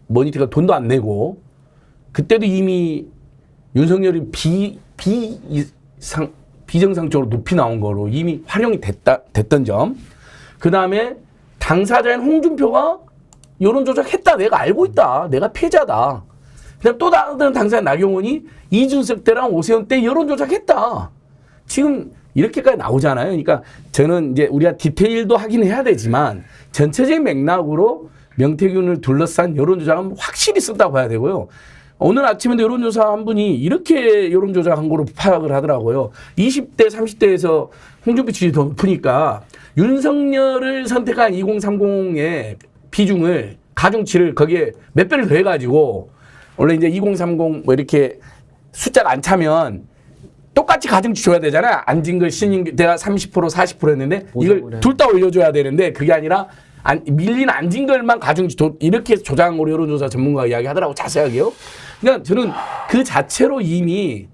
머니투가 돈도 안 내고 그때도 이미 윤석열이 비정상적으로 높이 나온 거로 이미 활용이 됐던 점. 그 다음에 당사자인 홍준표가 여론조작했다. 내가 알고 있다. 내가 피해자다. 그다음 또 다른 당사자 나경원이 이준석 때랑 오세훈 때 여론조작했다. 지금 이렇게까지 나오잖아요. 그러니까 저는 이제 우리가 디테일도 하긴 해야 되지만 전체적인 맥락으로 명태균을 둘러싼 여론조작은 확실히 썼다고 봐야 되고요. 오늘 아침에도 여론조사 한 분이 이렇게 여론조작한 거로 파악을 하더라고요. 20대, 30대에서 홍준표 지지율이 더 높으니까 윤석열을 선택한 2030의 비중을 가중치를 거기에 몇 배를 더해가지고 원래 이제 2030 뭐 이렇게 숫자가 안 차면 똑같이 가중치 줘야 되잖아. 안진걸, 신인규 내가 30% 40% 했는데 이걸 둘 다 올려줘야 되는데 그게 아니라 밀린 안진걸만 가중치 이렇게 조장으로 여론조사 전문가가 이야기하더라고 자세하게요. 그러니까 저는 그 자체로 이미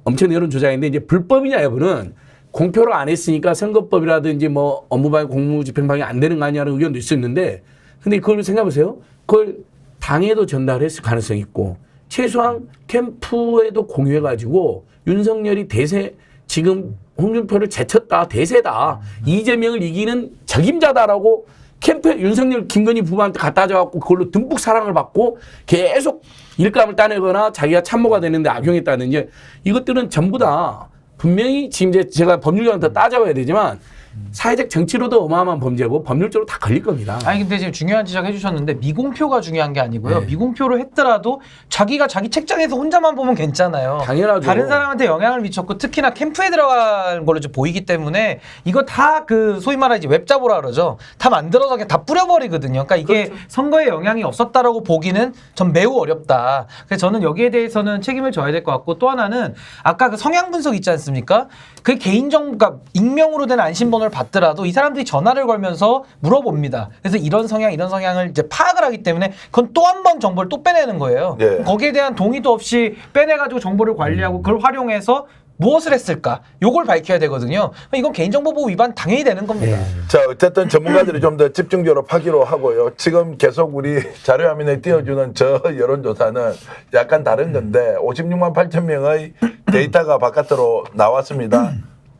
엄청난 여론조작인데 이제 불법이냐 여부는 공표를 안 했으니까 선거법이라든지 뭐 업무방해 공무집행방해 안 되는 거 아니냐는 의견도 있었는데 근데 그걸 생각해보세요. 그걸 당에도 전달했을 가능성이 있고 최소한 캠프에도 공유해가지고 윤석열이 지금 홍준표를 제쳤다, 대세다, 이재명을 이기는 적임자다라고 캠프에 윤석열, 김건희 부부한테 갖다 줘갖고 그걸로 듬뿍 사랑을 받고 계속 일감을 따내거나 자기가 참모가 되는데 악용했다든지 이것들은 전부 다 분명히 지금 이제 제가 법률가한테 따져봐야 되지만 사회적 정치로도 어마어마한 범죄고 법률적으로 다 걸릴 겁니다. 아니 근데 지금 중요한 지적 해주셨는데 미공표가 중요한 게 아니고요. 네. 미공표를 했더라도 자기가 자기 책장에서 혼자만 보면 괜찮아요. 당연하죠. 다른 사람한테 영향을 미쳤고 특히나 캠프에 들어간 걸로 좀 보이기 때문에 이거 다 그 소위 말하지 웹자보라 그러죠. 다 만들어서 그냥 다 뿌려버리거든요. 그러니까 이게 선거에 영향이 없었다라고 보기는 전 매우 어렵다. 그래서 저는 여기에 대해서는 책임을 져야 될 것 같고 또 하나는 아까 그 성향 분석 있지 않습니까? 그 개인정보, 그러니까 익명으로 된 안심번호를 받더라도 이 사람들이 전화를 걸면서 물어봅니다. 그래서 이런 성향을 이제 파악을 하기 때문에 그건 또 한 번 정보를 또 빼내는 거예요. 예. 거기에 대한 동의도 없이 빼내가지고 정보를 관리하고 그걸 활용해서 무엇을 했을까? 요걸 밝혀야 되거든요. 이건 개인정보보호 위반 당연히 되는 겁니다. 자, 어쨌든 전문가들이 좀 더 집중적으로 파기로 하고요. 지금 계속 우리 자료화면에 띄워주는 저 여론조사는 약간 다른 건데 56만 8천 명의 데이터가 바깥으로 나왔습니다.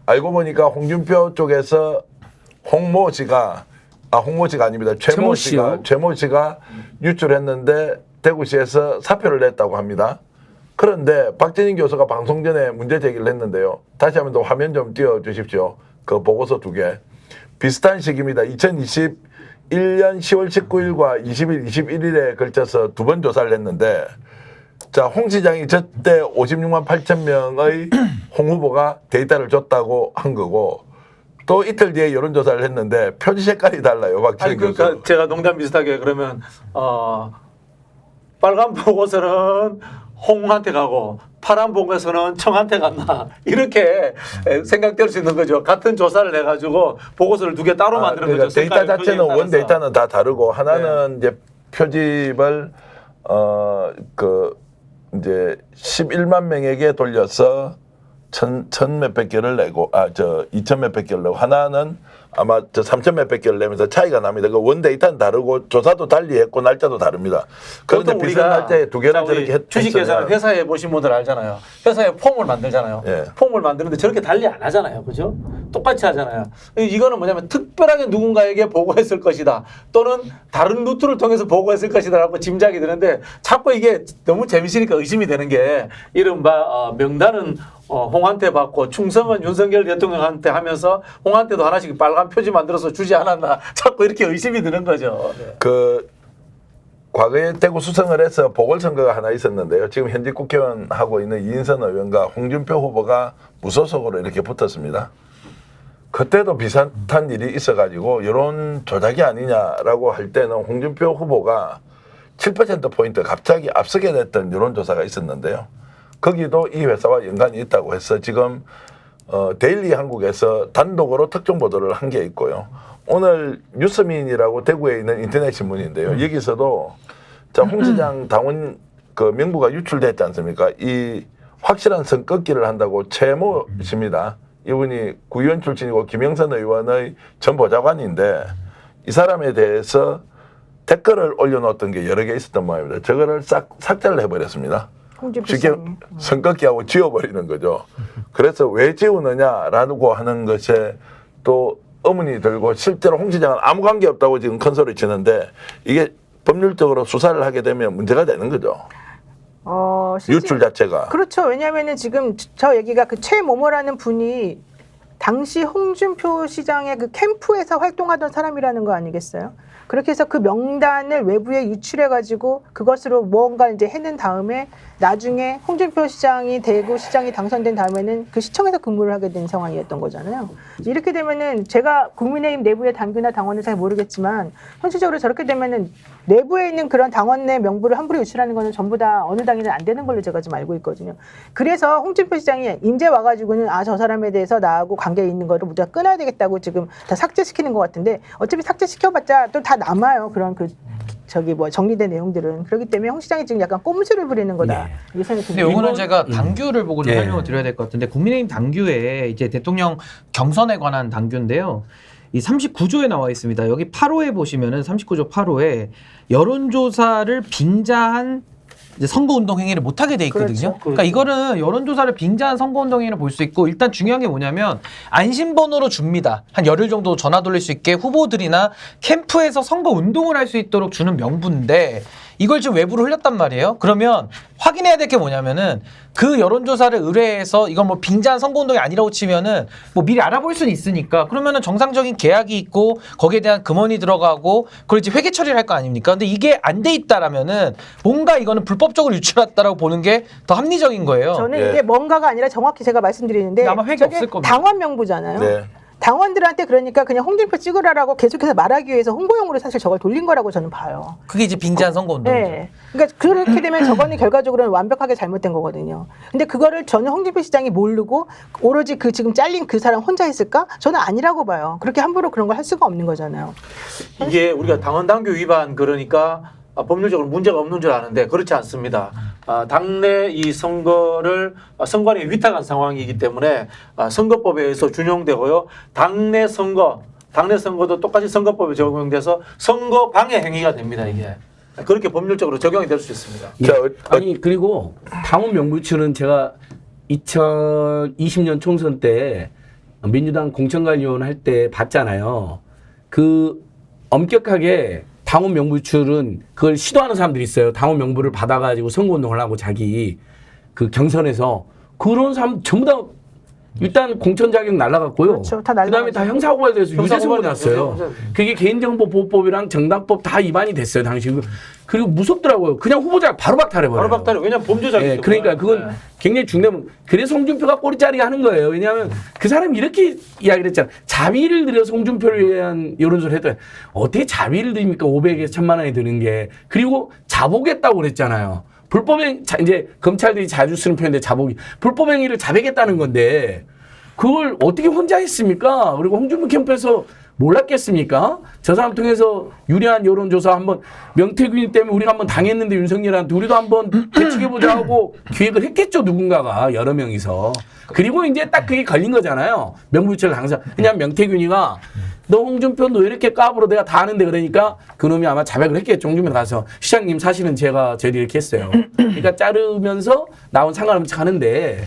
알고 보니까 홍준표 쪽에서 홍모 씨가 아닙니다. 최모 씨가 유출했는데 대구시에서 사표를 냈다고 합니다. 그런데 박진인 교수가 방송 전에 문제 제기를 했는데요. 다시 한번 더 화면 좀 띄워주십시오. 그 보고서 2개. 비슷한 시기입니다. 2021년 10월 19일과 20일, 21일에 걸쳐서 2번 조사를 했는데 자, 홍 시장이 저때 56만 8천 명의 홍 후보가 데이터를 줬다고 한 거고 또 이틀 뒤에 여론조사를 했는데 표지 색깔이 달라요. 박진인 아니 교수. 그러니까 제가 농담 비슷하게 그러면 빨간 보고서는 홍한테 가고 파란 보고서는 청한테 갔나 이렇게 생각될 수 있는 거죠. 같은 조사를 해가지고 보고서를 2개 따로 만드는 그러니까 거죠. 데이터 자체는 원 데이터는 다 다르고 하나는 이제 표집을 이제 11만 명에게 돌려서 천 몇백 개를 내고 2천 몇백 개를 내고 하나는 아마 3천 몇백 개를 내면서 차이가 납니다. 그 원 데이터는 다르고 조사도 달리 했고 날짜도 다릅니다. 그런데 비슷한 날짜에 2개를 저렇게 주식회사는 회사에 보신 분들 알잖아요. 회사에 폼을 만들잖아요. 예. 폼을 만드는데 저렇게 달리 안 하잖아요. 그죠? 똑같이 하잖아요. 이거는 뭐냐면 특별하게 누군가에게 보고했을 것이다. 또는 다른 루트를 통해서 보고했을 것이다라고 짐작이 드는데 자꾸 이게 너무 재밌으니까 의심이 되는 게 이른바 명단은 홍한테 받고 충성은 윤석열 대통령한테 하면서 홍한테도 하나씩 빨간 표지 만들어서 주지 않았나 자꾸 이렇게 의심이 드는 거죠. 네. 그 과거에 대구 수성을 해서 보궐선거가 하나 있었는데요. 지금 현직 국회의원 하고 있는 이인선 의원과 홍준표 후보가 무소속으로 이렇게 붙었습니다. 그때도 비슷한 일이 있어가지고 여론 조작이 아니냐라고 할 때는 홍준표 후보가 7%포인트 갑자기 앞서게 됐던 여론조사가 있었는데요. 거기도 이 회사와 연관이 있다고 해서 지금 데일리 한국에서 단독으로 특정 보도를 한 게 있고요. 오늘 뉴스민이라고 대구에 있는 인터넷 신문인데요. 여기서도 자, 홍 시장 당원 그 명부가 유출됐지 않습니까? 이 확실한 선긋기를 한다고 최모 씨입니다. 이분이 구의원 출신이고 김영선 의원의 전 보좌관인데 이 사람에 대해서 댓글을 올려놓았던 게 여러 개 있었던 모양입니다. 저거를 싹 삭제를 해버렸습니다. 쉽게 선긋기하고 지워버리는 거죠. 그래서 왜 지우느냐라고 하는 것에 또 의문이 들고 실제로 홍 시장은 아무 관계 없다고 지금 큰 소리 치는데 이게 법률적으로 수사를 하게 되면 문제가 되는 거죠. 유출 자체가. 그렇죠. 왜냐하면은 지금 저 얘기가 그 최모모라는 분이 당시 홍준표 시장의 그 캠프에서 활동하던 사람이라는 거 아니겠어요? 그렇게 해서 그 명단을 외부에 유출해가지고 그것으로 무언가 이제 해낸 다음에 나중에 홍준표 시장이 대구시장이 당선된 다음에는 그 시청에서 근무를 하게 된 상황이었던 거잖아요. 이렇게 되면은 제가 국민의힘 내부의 당규나 당원을 잘 모르겠지만 현실적으로 저렇게 되면은 내부에 있는 그런 당원 내 명부를 함부로 유출하는 거는 전부 다 어느 당이든 안 되는 걸로 제가 좀 알고 있거든요. 그래서 홍준표 시장이 이제 와가지고는 저 사람에 대해서 나하고 관계 있는 거를 모두 다 끊어야 되겠다고 지금 다 삭제시키는 것 같은데 어차피 삭제시켜봤자 또 다 남아요. 그런 정리된 내용들은. 그렇기 때문에 홍 시장이 지금 약간 꼼수를 부리는 거다. 이게 생각이 근데 요거는 제가 당규를 보고 좀 설명을 드려야 될 것 같은데 국민의힘 당규에 이제 대통령 경선에 관한 당규인데요. 이 39조에 나와 있습니다. 여기 8호에 보시면은 39조 8호에 여론조사를 빙자한 이제 선거운동 행위를 못하게 돼 있거든요. 그렇죠. 그러니까 이거는 여론조사를 빙자한 선거운동 행위를 볼 수 있고 일단 중요한 게 뭐냐면 안심번호로 줍니다. 한 열흘 정도 전화 돌릴 수 있게 후보들이나 캠프에서 선거운동을 할 수 있도록 주는 명부인데 이걸 지금 외부로 흘렸단 말이에요. 그러면 확인해야 될 게 뭐냐면은 그 여론조사를 의뢰해서 이건 뭐 빙자한 선거운동이 아니라고 치면은 뭐 미리 알아볼 수는 있으니까 그러면은 정상적인 계약이 있고 거기에 대한 금원이 들어가고 그걸 이제 회계 처리를 할 거 아닙니까? 근데 이게 안 돼 있다라면은 뭔가 이거는 불법적으로 유출했다라고 보는 게 더 합리적인 거예요. 저는 예. 이게 뭔가가 아니라 정확히 제가 말씀드리는데 아마 회계 저게 없을 겁니다. 당원 명부잖아요. 네. 당원들한테 그러니까 그냥 홍준표 찍으라라고 계속해서 말하기 위해서 홍보용으로 사실 저걸 돌린 거라고 저는 봐요. 그게 이제 빙자한 선거운동이죠. 네. 그러니까 그렇게 되면 저거는 결과적으로는 완벽하게 잘못된 거거든요. 근데 그거를 저는 홍준표 시장이 모르고 오로지 그 지금 잘린 그 사람 혼자 했을까? 저는 아니라고 봐요. 그렇게 함부로 그런 걸 할 수가 없는 거잖아요. 이게 우리가 당원 당규 위반 그러니까 법률적으로 문제가 없는 줄 아는데 그렇지 않습니다. 당내 이 선거를 선관위에 위탁한 상황이기 때문에 선거법에 의해서 준용되고요. 당내 선거도 똑같이 선거법에 적용돼서 선거 방해 행위가 됩니다. 이게 그렇게 법률적으로 적용이 될 수 있습니다. 아니 그리고 당원 명부추는 제가 2020년 총선 때 민주당 공천관리위원 할 때 봤잖아요. 그 엄격하게 당원 명부출은 그걸 시도하는 사람들이 있어요. 당원 명부를 받아가지고 선거운동을 하고 자기 그 경선에서 그런 사람 전부 다 일단 공천 자격 날라갔고요. 그렇죠. 다 그다음에 다 형사고발돼서 유죄 선고 났어요. 형사고발. 그게 개인정보보호법이랑 정당법 다 위반이 됐어요 당시. 그리고 무섭더라고요. 그냥 후보자 바로 박탈해버려요. 바로 박탈해. 왜냐면 범죄자기 때문에. 그러니까 그건 굉장히 중대문. 그래서 홍준표가 꼬리자리게 하는 거예요. 왜냐하면 그 사람이 이렇게 이야기를 했잖아. 자비를 들여서 홍준표를 위한 여론조사를 했더니 어떻게 자비를 드립니까? 500에서 1000만 원이 드는 게. 그리고 자복했다고 그랬잖아요. 불법행 이제 검찰들이 자주 쓰는 표현인데 자복이 불법행위를 자백했다는 건데 그걸 어떻게 혼자 했습니까? 그리고 홍준표 캠프에서 몰랐겠습니까? 저 사람 통해서 유리한 여론조사 한번 명태균 때문에 우리가 한번 당했는데 윤석열한테 우리도 한번 대책해보자 하고 기획을 했겠죠 누군가가 여러 명이서. 그리고 이제 딱 그게 걸린 거잖아요. 명부유출 당사. 그냥 명태균이가 너 홍준표 너 이렇게 까불어 내가 다 아는데 그러니까 그놈이 아마 자백을 했겠죠. 홍준표 가서 시장님 사실은 제가 저희들이 이렇게 했어요. 그러니까 자르면서 나온 상관없는 척 하는데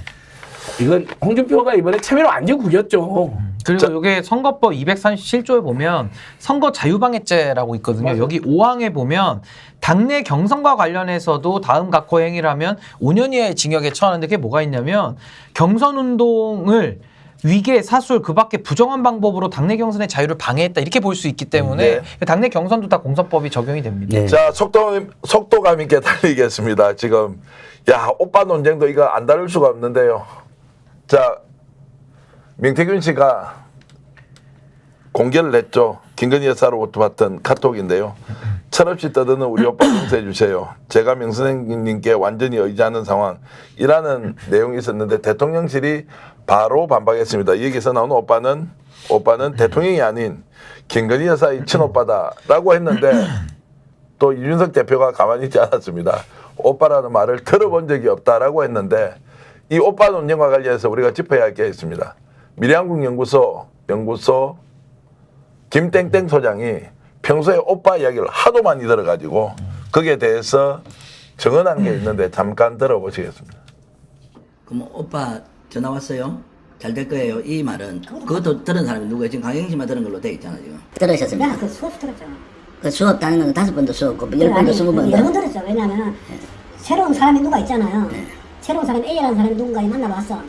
이건 홍준표가 이번에 참여를 완전 구겼죠. 그리고 이게 선거법 237조에 보면 선거 자유방해죄라고 있거든요. 맞아요. 여기 5항에 보면 당내 경선과 관련해서도 다음 각호 행위를 하면 5년 이하의 징역에 처하는데 그게 뭐가 있냐면 경선 운동을 위계, 사술, 그 밖에 부정한 방법으로 당내 경선의 자유를 방해했다 이렇게 볼 수 있기 때문에 당내 경선도 다 공선법이 적용이 됩니다. 네. 자, 속도감 있게 달리겠습니다. 지금 야 오빠 논쟁도 이거 안 다룰 수가 없는데요. 자, 명태균 씨가 공개를 했죠. 김건희 여사로부터 받던 카톡인데요. 철없이 떠드는 우리 오빠 용서해 주세요. 제가 명선생님께 완전히 의지하는 상황이라는 내용이 있었는데 대통령실이 바로 반박했습니다. 여기서 나오는 오빠는 대통령이 아닌 김건희 여사의 친오빠다라고 했는데 또 이준석 대표가 가만히 있지 않았습니다. 오빠라는 말을 들어본 적이 없다라고 했는데 이 오빠 논쟁과 관련해서 우리가 짚어야 할 게 있습니다. 미래한국연구소 김땡땡 소장이 평소에 오빠 이야기를 하도 많이 들어가지고 거기에 대해서 증언한 게 있는데 잠깐 들어보시겠습니다. 그럼 오빠 전화 왔어요? 잘 될 거예요. 이 말은 그것도 들은 사람이 누구예요? 지금 강영씨만 들은 걸로 돼 있잖아 지금. 들으셨습니까? 내가 그 수업 들었잖아. 그 수업 다니는 건 5번도 수업고 10번도 20번도. 여러 번 들었죠. 왜냐하면 새로운 사람이 누가 있잖아요. 새로운 사람이 A라는 사람이 누군가를 만나봤어.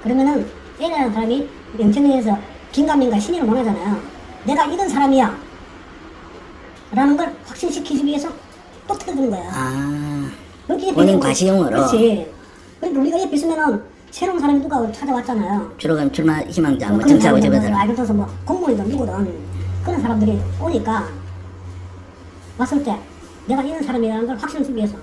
그러면은 A라는 사람이 명천에서 긴가민가 신의를 원하잖아요. 내가 이런 사람이야 라는 걸 확신시키기 위해서 또 틀어주는 거야. 아, 그렇게 본인 과시용으로. 그렇지. 그러니까 우리가 옆에 있으면은 새로운 사람이 누가 찾아왔잖아요. 주로 가면 출마 희망자, 뭐 그런 정치하고 사람들, 집에서. 예를 들어서 뭐 공무원이든 누구든 그런 사람들이 오니까 왔을 때 내가 이런 사람이라는 걸 확신을 주기 위해서.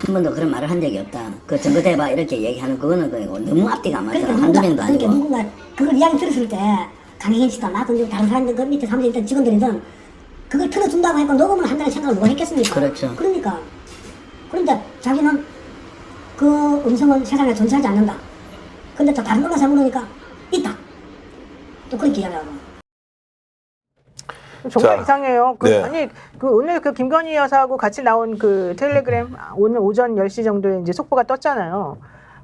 한 번도 그런 말을 한 적이 없다. 그 증거대봐 이렇게 얘기하는 그거는 그거 너무 앞뒤가 안 맞아. 그러니까 한두 명도 그러니까 아니고. 누군가 그걸 이야기 들었을 때 강혜인 씨도 나든 다른 사람들 그 밑에 사무실이든 직원들이든 그걸 틀어준다고 했고 녹음을 한다는 생각을 누가 했겠습니까? 그렇죠. 그러니까 그런데 자기는 그 음성은 세상에 존재하지 않는다. 근데 또 다른 언론사 물으니까 있다. 또 그렇게 이야기하고. 정말 자, 이상해요. 네. 아니 그 오늘 그 김건희 여사하고 같이 나온 그 텔레그램 오늘 오전 10시 정도에 이제 속보가 떴잖아요.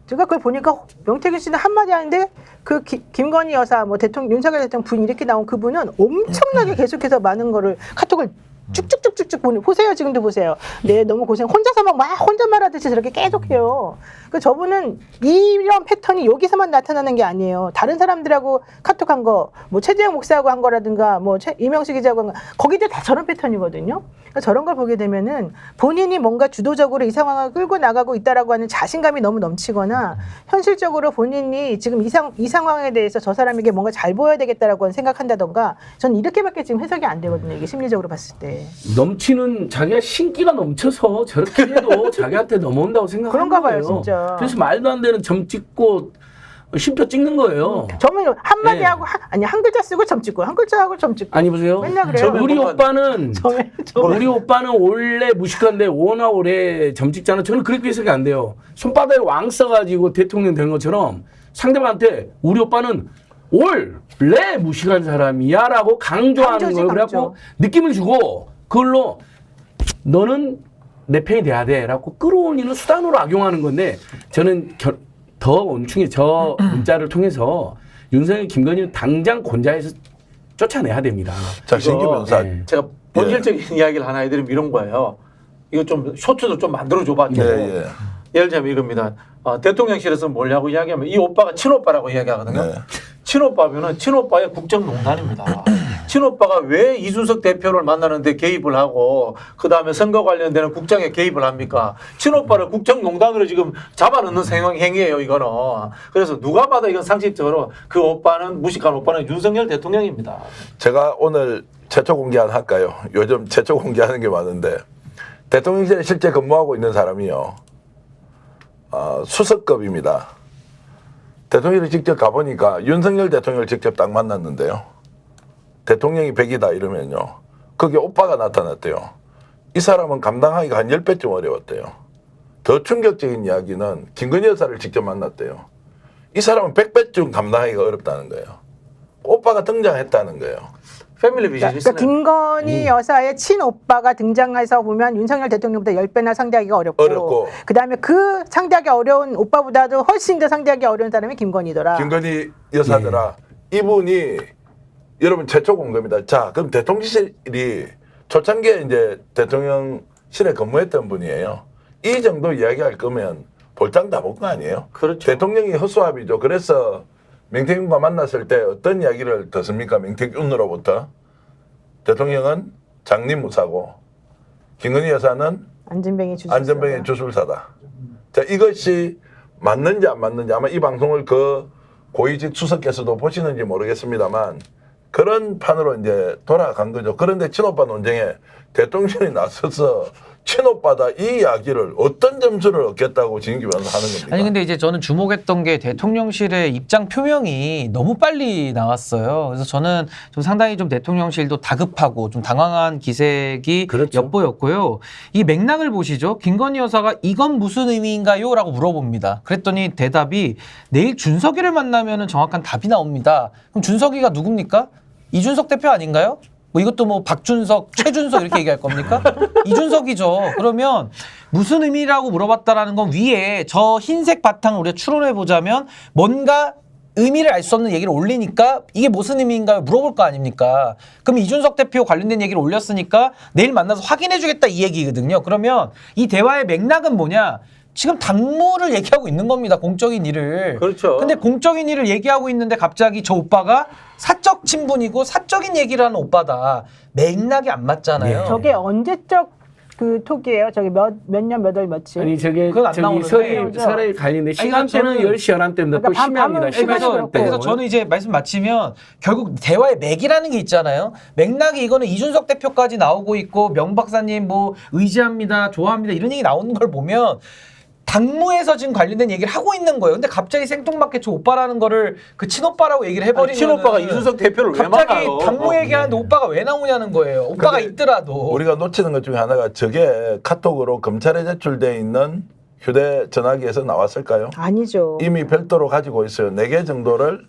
제가 그걸 보니까 명태균 씨는 한마디 하는데 그 김건희 여사 뭐 대통령 윤석열 대통령 분 이렇게 나온 그분은 엄청나게 계속해서 많은 거를 카톡을 쭉쭉쭉쭉쭉 보세요. 지금도 보세요. 네, 너무 고생. 혼자서 막 혼자 말하듯이 저렇게 계속해요. 그 저분은 이런 패턴이 여기서만 나타나는 게 아니에요. 다른 사람들하고 카톡한 거, 뭐 최재형 목사하고 한 거라든가, 뭐 이명식 기자하고 한 거, 거기도 다 저런 패턴이거든요. 그러니까 저런 걸 보게 되면은 본인이 뭔가 주도적으로 이 상황을 끌고 나가고 있다라고 하는 자신감이 너무 넘치거나 현실적으로 본인이 지금 이 상황에 대해서 저 사람에게 뭔가 잘 보여야 되겠다라고 생각한다던가, 저는 이렇게밖에 지금 해석이 안 되거든요. 이게 심리적으로 봤을 때. 넘치는 자기가 신기가 넘쳐서 저렇게 해도 자기한테 넘어온다고 생각하는 그런가 봐요, 거예요. 진짜. 그래서 말도 안 되는 점 찍고 쉼표 찍는 거예요. 저는 한마디 네. 하고 한 글자 쓰고 점 찍고 한 글자 하고 점 찍고. 아니 보세요. 맨날 그래요. 우리 오빠는 우리 오빠는 원래 무식한데 워낙 오래 점 찍잖아. 저는 그렇게 해석이 안 돼요. 손바닥에 왕 써가지고 대통령 된 것처럼 상대방한테 우리 오빠는 원래 무식한 사람이야라고 강조하는 강조지, 거예요. 강조. 그래갖고 느낌을 주고 그걸로 너는 내 편이 돼야 돼라고 끌어올리는 수단으로 악용하는 건데, 저는 더 원충이 저 문자를 통해서 윤석열, 김건희는 당장 권좌에서 쫓아내야 됩니다. 자, 신규 변호사. 제가 본질적인 이야기를 하나 해드리면 이런 거예요. 이거 좀 쇼츠도 좀 만들어줘봤죠. 예. 예를 들면 이겁니다. 대통령실에서 뭐냐고 이야기하면 이 오빠가 친오빠라고 이야기하거든요. 네. 친오빠면은 친오빠의 국정농단입니다. 친오빠가 왜 이준석 대표를 만나는데 개입을 하고 그 다음에 선거 관련되는 국정에 개입을 합니까? 친오빠를 국정농단으로 지금 잡아넣는 행위예요, 이거는. 그래서 누가 봐도 이건 상식적으로 그 오빠는, 무식한 오빠는 윤석열 대통령입니다. 제가 오늘 최초 공개 하나 할까요? 요즘 최초 공개하는 게 많은데, 대통령실에 실제 근무하고 있는 사람이요, 수석급입니다. 대통령이 직접 가보니까 윤석열 대통령을 직접 딱 만났는데요, 대통령이 100이다 이러면요, 거기에 오빠가 나타났대요. 이 사람은 감당하기가 한 10배쯤 어려웠대요. 더 충격적인 이야기는 김건희 여사를 직접 만났대요. 이 사람은 100배쯤 감당하기가 어렵다는 거예요. 오빠가 등장했다는 거예요. 패밀리 비즈니스. 그러니까 김건희 여사의 친오빠가 등장해서 보면 윤석열 대통령보다 10배나 상대하기가 어렵고, 그다음에 그 상대하기 어려운 오빠보다도 훨씬 더 상대하기 어려운 사람이 김건희더라. 김건희 여사더라. 이분이 여러분 최초 공개입니다. 자, 그럼 대통령실이 초창기에 이제 대통령실에 근무했던 분이에요. 이 정도 이야기할 거면 볼장 다 본 거 아니에요? 그렇죠. 대통령이 허수아비죠. 그래서 명태균과 만났을 때 어떤 이야기를 듣습니까? 명태균으로부터 대통령은 장님무사고 김건희 여사는 안전뱅이 주술사다. 자, 이것이 맞는지 안 맞는지 아마 이 방송을 그 고위직 수석께서도 보시는지 모르겠습니다만 그런 판으로 이제 돌아간 거죠. 그런데 친오빠 논쟁에 대통령이 나서서 친오빠다 이 이야기를 어떤 점수를 얻겠다고 진기 변호사 하는 겁니까? 아니 근데 이제 저는 주목했던 게 대통령실의 입장 표명이 너무 빨리 나왔어요. 그래서 저는 좀 상당히 좀 대통령실도 다급하고 좀 당황한 기색이 엿보였고요. 이 맥락을 보시죠. 김건희 여사가 이건 무슨 의미인가요? 라고 물어봅니다. 그랬더니 대답이 내일 준석이를 만나면 정확한 답이 나옵니다. 그럼 준석이가 누굽니까? 이준석 대표 아닌가요? 뭐 이것도 뭐 박준석, 최준석 이렇게 얘기할 겁니까? 이준석이죠. 그러면 무슨 의미라고 물어봤다라는 건 위에 저 흰색 바탕을 우리가 추론해 보자면 뭔가 의미를 알 수 없는 얘기를 올리니까 이게 무슨 의미인가요? 물어볼 거 아닙니까? 그럼 이준석 대표 관련된 얘기를 올렸으니까 내일 만나서 확인해 주겠다 이 얘기거든요. 그러면 이 대화의 맥락은 뭐냐? 지금 당무를 얘기하고 있는 겁니다. 공적인 일을. 그렇죠. 근데 공적인 일을 얘기하고 있는데 갑자기 저 오빠가 사적 친분이고 사적인 얘기를 하는 오빠다. 맥락이 안 맞잖아요. 저게 언제적 그 톡이에요? 저기 몇 년, 몇 월, 며칠? 아니 저게 그건 안 저기 나오는데. 설에 갈리는데 시간대는 저는- 10시 11대입니다. 또 그러니까 심야입니다. 그래서 저는 이제 말씀 마치면 결국 대화의 맥이라는 게 있잖아요. 맥락이 이거는 이준석 대표까지 나오고 있고 명 박사님 뭐 의지합니다, 좋아합니다 이런 얘기 나오는 걸 보면 당무에서 지금 관련된 얘기를 하고 있는 거예요. 근데 갑자기 생뚱맞게 저 오빠라는 거를 그 친오빠라고 얘기를 해버리면 친오빠가 이준석 대표를 왜 갑자기 만나요? 당무 얘기하는데 오빠가 왜 나오냐는 거예요. 오빠가 근데 있더라도. 우리가 놓치는 것 중에 하나가 저게 카톡으로 검찰에 제출돼 있는 휴대전화기에서 나왔을까요? 아니죠. 이미 별도로 가지고 있어요. 4개 정도를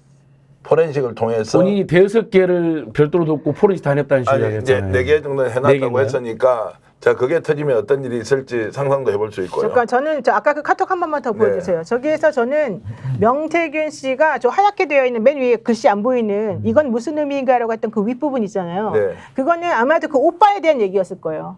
포렌식을 통해서 본인이 5개를 별도로 뒀고 포렌식 다녔다는 식으로 아니 이제 이야기했잖아요. 4개 정도 네 해놨다고 개인가요? 했으니까 자, 그게 터지면 어떤 일이 있을지 상상도 해볼 수 있고요. 잠깐 저는 아까 그 카톡 한 번만 더 보여주세요. 저기에서 저는 명태균 씨가 저 하얗게 되어 있는 맨 위에 글씨 안 보이는 이건 무슨 의미인가라고 했던 그 윗부분 있잖아요. 네. 그거는 아마도 그 오빠에 대한 얘기였을 거예요.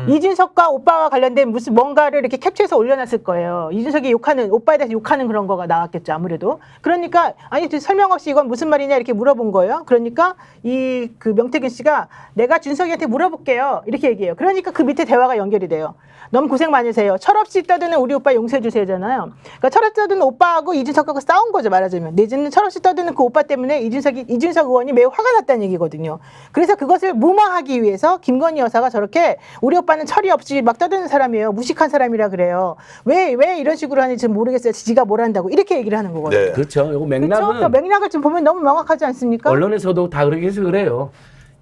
이준석과 오빠와 관련된 무슨 뭔가를 이렇게 캡처해서 올려놨을 거예요. 이준석이 욕하는 오빠에 대해서 욕하는 그런 거가 나왔겠죠, 아무래도. 그러니까 아니 설명 없이 이건 무슨 말이냐 이렇게 물어본 거예요. 그러니까 이 그 명태균 씨가 내가 준석이한테 물어볼게요 이렇게 얘기해요. 그러니까 그 밑에 대화가 연결이 돼요. 너무 고생 많으세요. 철없이 떠드는 우리 오빠 용서해 주세요잖아요. 그러니까 철없이 떠드는 오빠하고 이준석하고 싸운 거죠, 말하자면. 내지는 철없이 떠드는 그 오빠 때문에 이준석 의원이 매우 화가 났다는 얘기거든요. 그래서 그것을 무마하기 위해서 김건희 여사가 저렇게 우리 오빠는 철이 없이 막 떠드는 사람이에요. 무식한 사람이라 그래요. 왜 이런 식으로 하는지 모르겠어요. 지가 뭘 한다고 이렇게 얘기를 하는 거거든요. 네. 그렇죠. 이거 맥락은 그렇죠? 맥락을 좀 보면 너무 명확하지 않습니까? 언론에서도 다 그렇게 해석을 해요.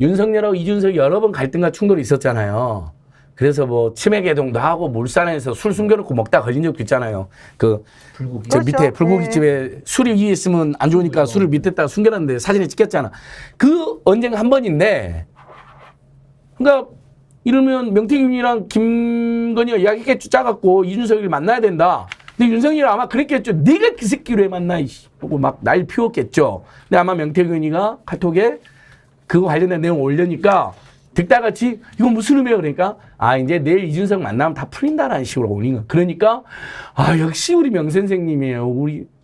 윤석열하고 이준석이 여러 번 갈등과 충돌이 있었잖아요. 그래서 뭐 치맥개동도 하고 물산에서 술 숨겨놓고 먹다 걸린 적도 있잖아요. 저 그렇죠. 밑에 불고기집에 술이 위에 있으면 안 좋으니까 술을 밑에다가 숨겨놨는데 사진에 찍혔잖아. 그 언젠가 한 번인데, 그러니까 이러면 명태균이랑 김건희가 이야기했겠죠. 짜갖고 이준석이를 만나야 된다. 근데 윤석열이 아마 그랬겠죠. 네가 그 새끼로 왜 만나 하고 막 날 피웠겠죠. 근데 아마 명태균이가 카톡에 그거 관련된 내용 올려니까 득달같이 이건 무슨 의미야 그러니까 이제 내일 이준석 만나면 다 풀린다라는 식으로 올린 거. 그러니까 역시 우리 명 선생님이에요.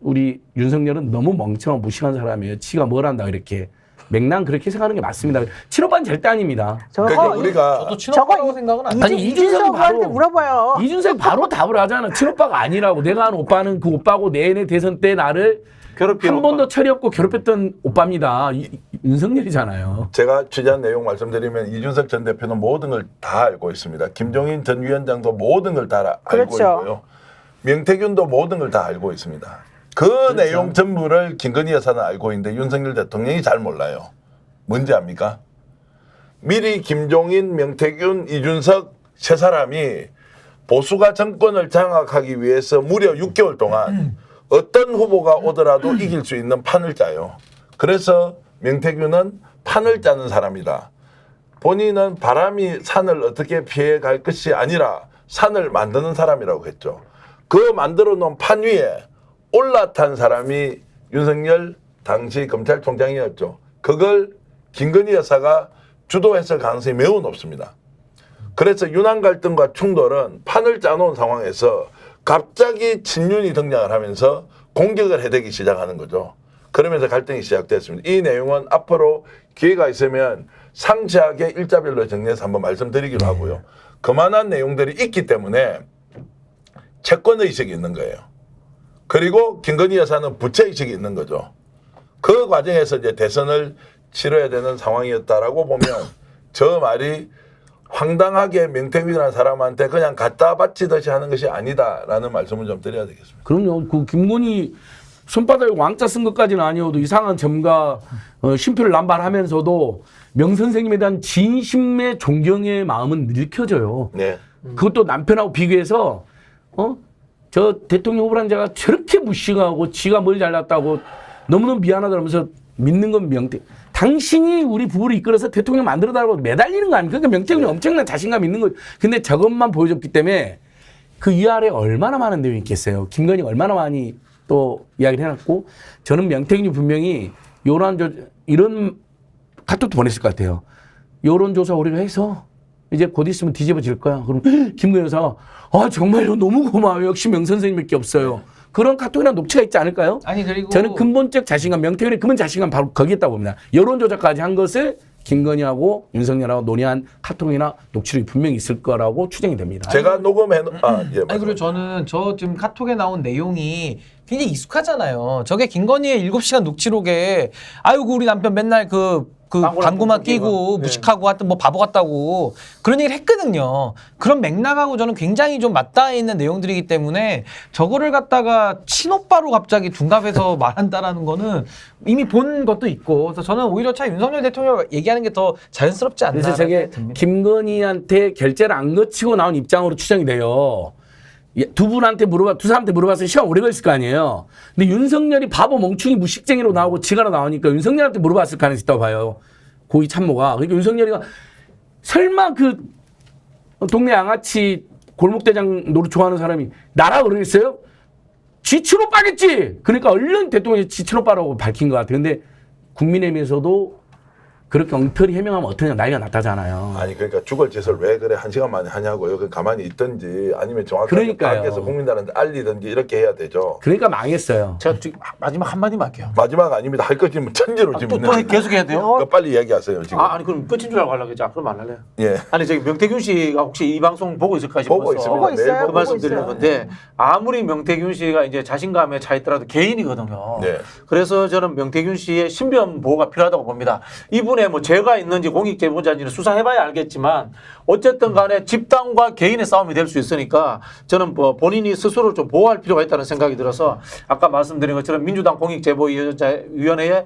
우리 윤석열은 너무 멍청한 무식한 사람이에요. 지가 뭘 한다 이렇게. 맥락 그렇게 생각하는 게 맞습니다. 친오빠는 절대 아닙니다. 그러니까 우리가 저도 친오빠라고 생각은 안 해요. 아니 이준석한테 물어봐요. 이준석이 바로 답을 하잖아. 친오빠가 아니라고. 내가 한 오빠는 그 오빠고 내내 대선 때 나를 한 번도 철이 없고 괴롭혔던 오빠입니다. 윤석열이잖아요. 제가 취재한 내용 말씀드리면 이준석 전 대표는 모든 걸 다 알고 있습니다. 김종인 전 위원장도 모든 걸 다 알고 그렇죠. 있고요. 명태균도 모든 걸 다 알고 있습니다. 그 내용 전부를 김건희 여사는 알고 있는데 윤석열 대통령이 잘 몰라요. 뭔지 압니까? 미리 김종인, 명태균, 이준석 세 사람이 보수가 정권을 장악하기 위해서 무려 6개월 동안 어떤 후보가 오더라도 이길 수 있는 판을 짜요. 그래서 명태균은 판을 짜는 사람이다. 본인은 바람이 산을 어떻게 피해갈 것이 아니라 산을 만드는 사람이라고 했죠. 그 만들어 놓은 판 위에 올라탄 사람이 윤석열 당시 검찰총장이었죠. 그걸 김건희 여사가 주도했을 가능성이 매우 높습니다. 그래서 윤한 갈등과 충돌은 판을 짜놓은 상황에서 갑자기 친윤이 등장을 하면서 공격을 해대기 시작하는 거죠. 그러면서 갈등이 시작됐습니다. 이 내용은 앞으로 기회가 있으면 상세하게 일자별로 정리해서 한번 말씀드리기로 하고요. 그만한 내용들이 있기 때문에 채권의식이 있는 거예요. 그리고 김건희 여사는 부채의식이 있는 거죠. 그 과정에서 이제 대선을 치러야 되는 상황이었다라고 보면 저 말이 황당하게 명태균이라는 사람한테 그냥 갖다 바치듯이 하는 것이 아니다라는 말씀을 좀 드려야 되겠습니다. 그럼요. 그 김건희 손바닥에 왕자 쓴 것까지는 아니어도 이상한 점과 심표를 남발하면서도 명 선생님에 대한 진심의 존경의 마음은 느껴져요. 네. 그것도 남편하고 비교해서 저 대통령 후보라는 자가 저렇게 무식하고 지가 뭘 잘났다고 너무너무 미안하다면서 믿는 건 당신이 우리 부부를 이끌어서 대통령 만들어달라고 매달리는 거 아닙니까? 그러니까 명태균이 엄청난 자신감 있는 거예요. 근데 저것만 보여줬기 때문에 그 위아래 얼마나 많은 내용이 있겠어요. 김건희가 얼마나 많이 또 이야기를 해놨고 저는 명태균이 분명히 이런 카톡도 보냈을 것 같아요. 여론조사 우리가 해서 이제 곧 있으면 뒤집어질 거야. 그럼 김건희 여사가 정말요 너무 고마워요. 역시 명 선생님밖에 없어요. 그런 카톡이나 녹취가 있지 않을까요? 아니 그리고 저는 근본적 자신감, 명태균의 근본 자신감 바로 거기에 있다고 봅니다. 여론조사까지 한 것을 김건희하고 윤석열하고 논의한 카톡이나 녹취록이 분명히 있을 거라고 추정이 됩니다. 제가 녹음해 아니 그리고 저는 저 지금 카톡에 나온 내용이 굉장히 익숙하잖아요. 저게 김건희의 7시간 녹취록에 아이고 우리 남편 맨날 그 방구만 끼고 무식하고 하여튼 뭐 바보 같다고 그런 얘기를 했거든요. 그런 맥락하고 저는 굉장히 좀 맞닿아 있는 내용들이기 때문에 저거를 갖다가 친오빠로 갑자기 둔갑해서 말한다라는 거는 이미 본 것도 있고 그래서 저는 오히려 차 윤석열 대통령 얘기하는 게 더 자연스럽지 않나. 그래서 저게 김건희한테 결제를 안 거치고 나온 입장으로 추정이 돼요. 두 사람한테 물어봤으면 시간 오래 걸렸을 거 아니에요. 근데 윤석열이 바보 멍충이 무식쟁이로 나오고 지가로 나오니까 윤석열한테 물어봤을 가능성이 있다고 봐요. 고위 참모가. 그러니까 윤석열이가 설마 동네 양아치 골목대장 노릇 좋아하는 사람이 나라 그러겠어요? 지치로 빠겠지. 그러니까 얼른 대통령이 지치로 빠라고 밝힌 것 같아요. 근데 국민의힘에서도 그렇게 엉터리 해명하면 어떠냐 난리가 났다잖아요. 아니 그러니까 죽을 짓을 왜 그래 1시간 만에 하냐고 여기 가만히 있든지 아니면 정확하게 그러니까요. 밖에서 국민들한테 알리든지 이렇게 해야 되죠. 그러니까 망했어요. 제가 지금 마지막 한마디만 할게요. 마지막 아닙니다. 할 것이면 천지로 지금 또 계속 해야 돼요? 그러니까 빨리 얘기하세요 지금. 아니 그럼 끝인 줄 알고 하려고 했지. 그럼 안 할래요. 예. 아니 저기 명태균 씨가 혹시 이 방송 보고 있을까 싶어서 보고 있습니다. 보고 있어요. 그 말씀 보고 드리는 있어요. 건데 아무리 명태균 씨가 이제 자신감에 차 있더라도 개인이거든요. 네. 그래서 저는 명태균 씨의 신변 보호가 필요하다고 봅니다. 이분의 뭐 죄가 있는지 공익제보자인지는 수사해봐야 알겠지만 어쨌든 간에 집단과 개인의 싸움이 될 수 있으니까 저는 뭐 본인이 스스로 좀 보호할 필요가 있다는 생각이 들어서 아까 말씀드린 것처럼 민주당 공익제보위원회에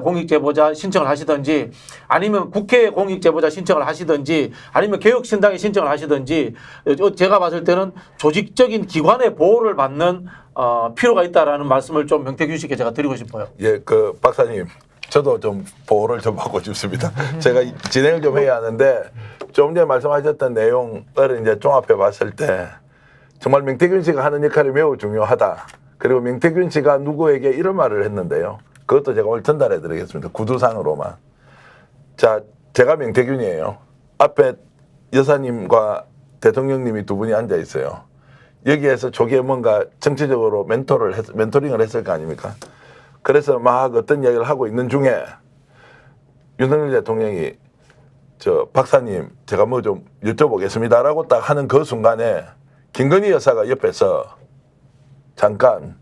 공익제보자 신청을 하시든지 아니면 국회 공익제보자 신청을 하시든지 아니면 개혁신당에 신청을 하시든지 제가 봤을 때는 조직적인 기관의 보호를 받는 필요가 있다라는 말씀을 좀 명태균 씨께 제가 드리고 싶어요. 예, 그 박사님. 저도 좀 보호를 좀 받고 싶습니다. 제가 진행을 좀 해야 하는데 좀 전에 말씀하셨던 내용을 이제 종합해 봤을 때 정말 명태균 씨가 하는 역할이 매우 중요하다. 그리고 명태균 씨가 누구에게 이런 말을 했는데요. 그것도 제가 오늘 전달해 드리겠습니다. 구두상으로만. 자, 제가 명태균이에요. 앞에 여사님과 대통령님이 두 분이 앉아 있어요. 여기에서 조기에 뭔가 정치적으로 멘토링을 했을 거 아닙니까? 그래서 막 어떤 이야기를 하고 있는 중에 윤석열 대통령이 저 박사님 제가 뭐 좀 여쭤보겠습니다라고 딱 하는 그 순간에 김건희 여사가 옆에서 잠깐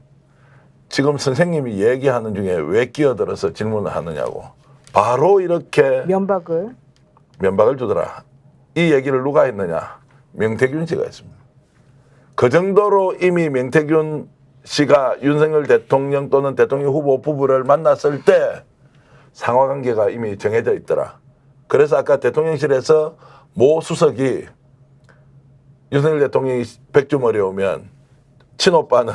지금 선생님이 얘기하는 중에 왜 끼어들어서 질문을 하느냐고 바로 이렇게 면박을 주더라. 이 얘기를 누가 했느냐? 명태균 씨가 했습니다. 그 정도로 이미 명태균 씨가 윤석열 대통령 또는 대통령 후보 부부를 만났을 때 상하관계가 이미 정해져 있더라. 그래서 아까 대통령실에서 모 수석이 윤석열 대통령이 100주 어려우면 친오빠는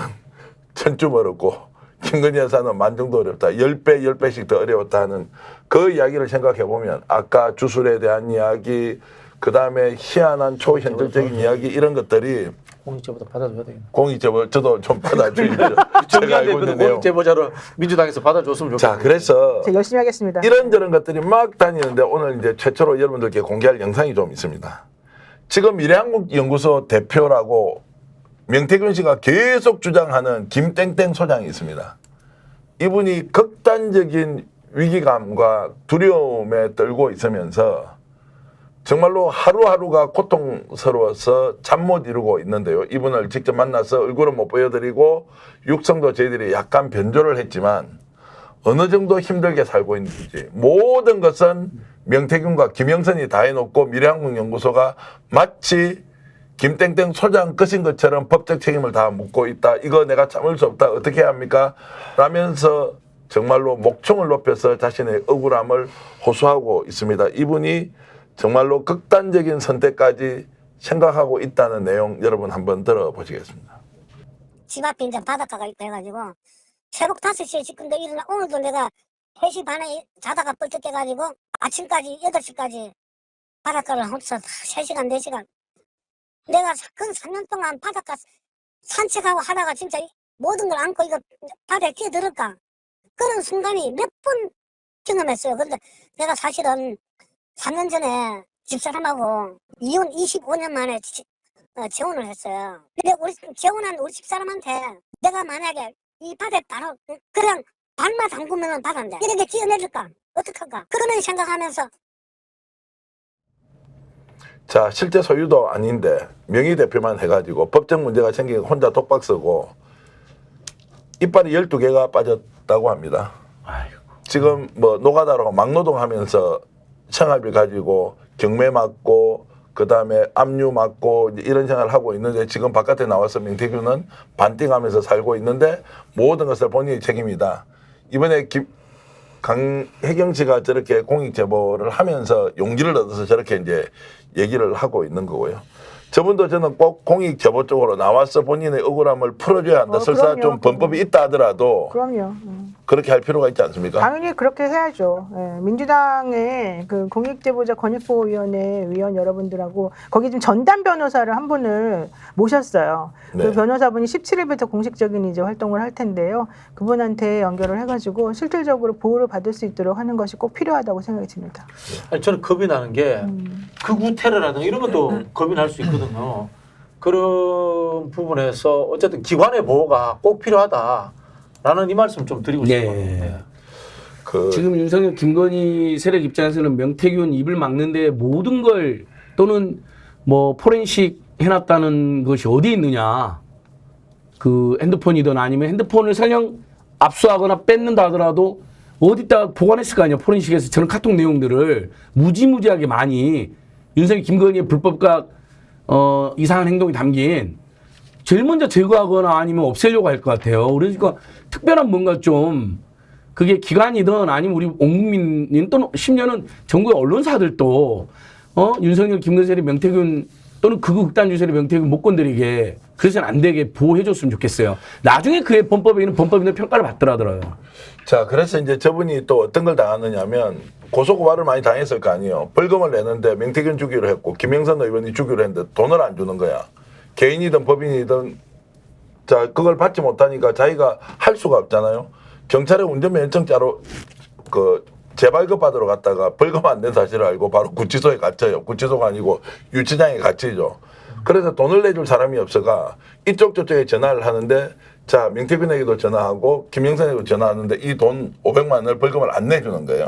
1000주 어렵고 김건희 여사는 만정도 어렵다. 10배씩 더 어려웠다 하는 그 이야기를 생각해 보면 아까 주술에 대한 이야기 그다음에 희한한 초현실적인 이야기 이런 것들이 공익제보자 받아줘야 되겠네. 공익제보 저도 좀 받아주시죠. 제가 알고 있는 내용. 공익제보자로 민주당에서 받아줬으면 좋겠어요. 자, 그래서 제가 열심히 하겠습니다. 이런저런 것들이 막 다니는데 오늘 이제 최초로 여러분들께 공개할 영상이 좀 있습니다. 지금 미래한국연구소 대표라고 명태균 씨가 계속 주장하는 김땡땡 소장이 있습니다. 이분이 극단적인 위기감과 두려움에 떨고 있으면서 정말로 하루하루가 고통스러워서 잠 못 이루고 있는데요. 이분을 직접 만나서 얼굴은 못 보여드리고 육성도 저희들이 약간 변조를 했지만 어느 정도 힘들게 살고 있는지 모든 것은 명태균과 김영선이 다 해놓고 미래한국연구소가 마치 김땡땡 소장 것인 것처럼 법적 책임을 다 묻고 있다. 이거 내가 참을 수 없다. 어떻게 해야 합니까? 라면서 정말로 목청을 높여서 자신의 억울함을 호소하고 있습니다. 이분이 정말로 극단적인 선택까지 생각하고 있다는 내용 여러분 한번 들어보시겠습니다. 집 앞에 이제 바닷가가 있고 해가지고 새벽 5시에 지금도 일어나 오늘도 내가 3시 반에 자다가 뻘떡 깨가지고 아침까지 8시까지 바닷가를 혼자 3시간 4시간 내가 그 3년 동안 바닷가 산책하고 하다가 진짜 모든 걸 안고 이거 바다에 뛰어들을까 그런 순간이 몇 번 경험했어요. 그런데 내가 사실은 3년 전에 집사람하고 이혼 25년 만에 재혼을 했어요. 근데 재혼한 우리 집사람한테 내가 만약에 이 바다에 바로 그냥 발만 담그면 바다인데 이렇게 뛰어내릴까? 어떡할까? 그런 생각하면서 자, 실제 소유도 아닌데 명의 대표만 해가지고 법적 문제가 생기고 혼자 독박 쓰고 이빨이 12개가 빠졌다고 합니다. 지금 뭐 노가다로 막노동하면서 생활비 가지고 경매 맞고 그다음에 압류 맞고 이런 생활을 하고 있는데 지금 바깥에 나와서 명태균은 반띵하면서 살고 있는데 모든 것을 본인이 책임이다. 이번에 강혜경 씨가 저렇게 공익제보를 하면서 용기를 얻어서 저렇게 이제 얘기를 하고 있는 거고요. 저분도 저는 꼭 공익제보 쪽으로 나와서 본인의 억울함을 풀어줘야 한다. 설사 그럼요. 좀 범법이 있다 하더라도 그럼요. 그렇게 할 필요가 있지 않습니까? 당연히 그렇게 해야죠. 예, 민주당의 그 공익제보자 권익보호위원회 위원 여러분들하고 거기 지금 전담 변호사를 한 분을 모셨어요. 네. 그 변호사분이 17일부터 공식적인 이제 활동을 할 텐데요. 그분한테 연결을 해가지고 실질적으로 보호를 받을 수 있도록 하는 것이 꼭 필요하다고 생각이 듭니다. 아니, 저는 겁이 나는 게 극우 테러라든가 이런 것도 겁이 날 수 있거든요. 그런 부분에서 어쨌든 기관의 보호가 꼭 필요하다라는 이 말씀 좀 드리고 싶어요. 네. 지금 윤석열 김건희 세력 입장에서는 명태균 입을 막는데 모든 걸 또는 뭐 포렌식 해놨다는 것이 어디 있느냐. 그 핸드폰이든 아니면 핸드폰을 설령 압수하거나 뺏는다 하더라도 어디다 보관했을 거 아니야. 포렌식에서 저런 카톡 내용들을 무지무지하게 많이 윤석열 김건희의 불법과 이상한 행동이 담긴 제일 먼저 제거하거나 아니면 없애려고 할 것 같아요. 그러니까 특별한 뭔가 좀 그게 기관이든 아니면 우리 온 국민인 또는 심지어는 전국의 언론사들도 윤석열 김건희 세력 명태균 또는 극우 극단 주세력 명태균 못 건드리게 그래서는 안 되게 보호해줬으면 좋겠어요. 나중에 그의 범법에 있는 평가를 받더라고요. 자, 그래서 이제 저분이 또 어떤 걸 당하느냐면 고소고발을 많이 당했을 거 아니에요. 벌금을 내는데 명태균 주기로 했고 김영선 의원이 주기로 했는데 돈을 안 주는 거야. 개인이든 법인이든 자 그걸 받지 못하니까 자기가 할 수가 없잖아요. 경찰에 운전면허증자로 그 재발급 받으러 갔다가 벌금 안 낸 사실을 알고 바로 구치소에 갇혀요. 구치소가 아니고 유치장에 갇히죠. 그래서 돈을 내줄 사람이 없어가 이쪽 저쪽에 전화를 하는데 자 명태균에게도 전화하고 김영선에게도 전화하는데 이 돈 500만 원을 벌금을 안 내주는 거예요.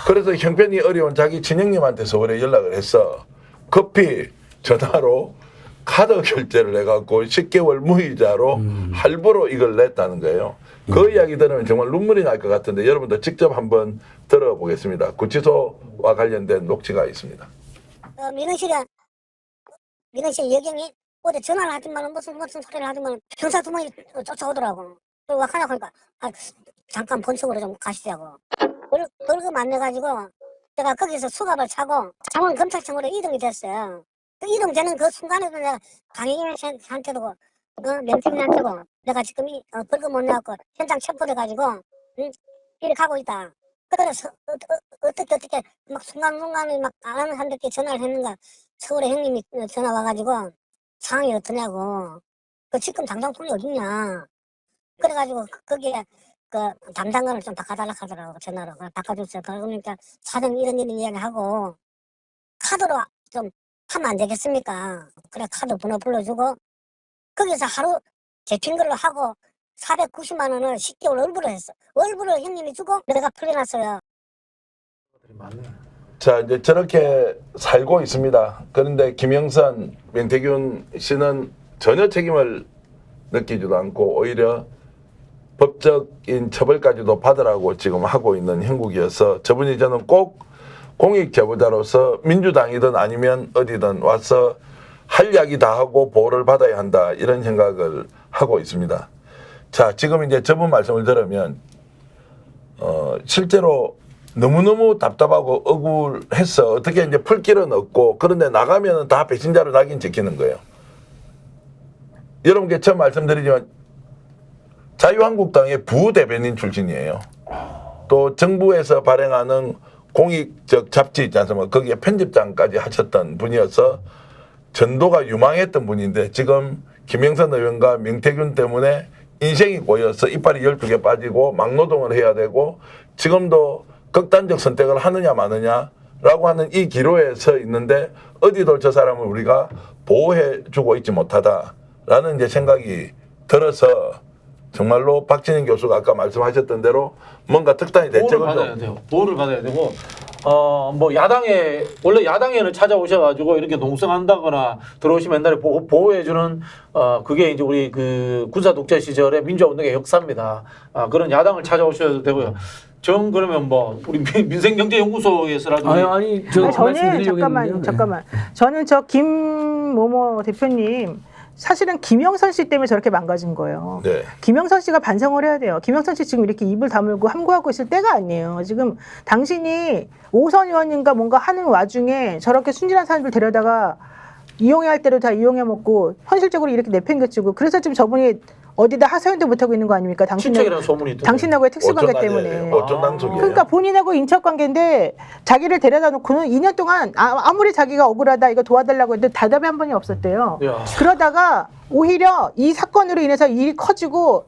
그래서 형편이 어려운 자기 친형님한테 서울에 연락을 해서 급히 전화로 카드 결제를 해갖고 10개월 무이자로 할부로 이걸 냈다는 거예요. 그 이야기 들으면 정말 눈물이 날 것 같은데 여러분도 직접 한번 들어보겠습니다. 구치소와 관련된 녹취가 있습니다. 민원실 여경이 어디 전화를 하지만 무슨 소리를 하지만 경찰 두 명이 쫓아오더라고. 그리고 하냐고 하니까 잠깐 본청으로 좀 가시자고. 벌금 안 내가지고 내가 거기서 수갑을 차고 창원 검찰청으로 이동이 됐어요. 그 이동되는 그 순간에도 내가 강희인한테도 명태균한테도 내가 지금 벌금 못 내갖고 현장 체포돼가지고 이렇게 가고 있다. 그래서 어떻게 막 순간순간에 막 한 몇 개 전화를 했는가 서울에 형님이 전화 와가지고 상황이 어떠냐고 그 지금 당장 돈이 어딨냐 그래가지고 거기에 그 담당관을 좀 바꿔달라 하더라고 전화로 바꿔줬어요. 그러니까 사장 이런 이야기하고 카드로 좀 하면 안 되겠습니까? 그래 카드 번호 불러주고 거기서 하루 제핀 걸로 하고 490만 원을 10개월 월부로 했어. 월부를 형님이 주고 내가 풀려났어요. 자 이제 저렇게 살고 있습니다. 그런데 김영선, 명태균 씨는 전혀 책임을 느끼지도 않고 오히려 법적인 처벌까지도 받으라고 지금 하고 있는 형국이어서 저분이 저는 꼭 공익제보자로서 민주당이든 아니면 어디든 와서 할 이야기 다 하고 보호를 받아야 한다 이런 생각을 하고 있습니다. 자 지금 이제 저분 말씀을 들으면 실제로 너무너무 답답하고 억울해서 어떻게 이제 풀 길은 없고 그런데 나가면은 다 배신자로 낙인 찍히는 거예요. 여러분께 처음 말씀드리지만 자유한국당의 부대변인 출신이에요. 또 정부에서 발행하는 공익적 잡지 있지 않습니까? 거기에 편집장까지 하셨던 분이어서 전도가 유망했던 분인데 지금 김영선 의원과 명태균 때문에 인생이 꼬여서 이빨이 12개 빠지고 막노동을 해야 되고 지금도 극단적 선택을 하느냐 마느냐라고 하는 이 기로에 서 있는데 어디도 저 사람을 우리가 보호해주고 있지 못하다라는 이제 생각이 들어서 정말로 박진영 교수가 아까 말씀하셨던 대로 뭔가 특단의 대책을 받아야 돼요. 보호를 받아야 되고 뭐 야당에 원래 야당에는 찾아오셔가지고 이렇게 농성한다거나 들어오시면 옛날에 보호해주는 그게 이제 우리 그 군사 독재 시절의 민주화 운동의 역사입니다. 그런 야당을 찾아오셔도 되고요. 전 그러면 뭐 우리 민생경제연구소에서라도 저는 잠깐만 저는 저 김모모 대표님 사실은 김영선 씨 때문에 저렇게 망가진 거예요. 네. 김영선 씨가 반성을 해야 돼요. 김영선 씨 지금 이렇게 입을 다물고 함구하고 있을 때가 아니에요. 지금 당신이 오선 의원님과 뭔가 하는 와중에 저렇게 순진한 사람들 데려다가 이용해야 할 대로 다 이용해 먹고 현실적으로 이렇게 내팽개치고 그래서 지금 저분이 어디다 하소연도 못하고 있는 거 아닙니까? 친척이라는 소문이 있던데. 당신하고의 특수관계 때문에. 어쩐 당속이에요. 그러니까 본인하고 인척관계인데 자기를 데려다 놓고는 2년 동안 아무리 자기가 억울하다 이거 도와달라고 해도 대답이 한 번이 없었대요. 야. 그러다가 오히려 이 사건으로 인해서 일이 커지고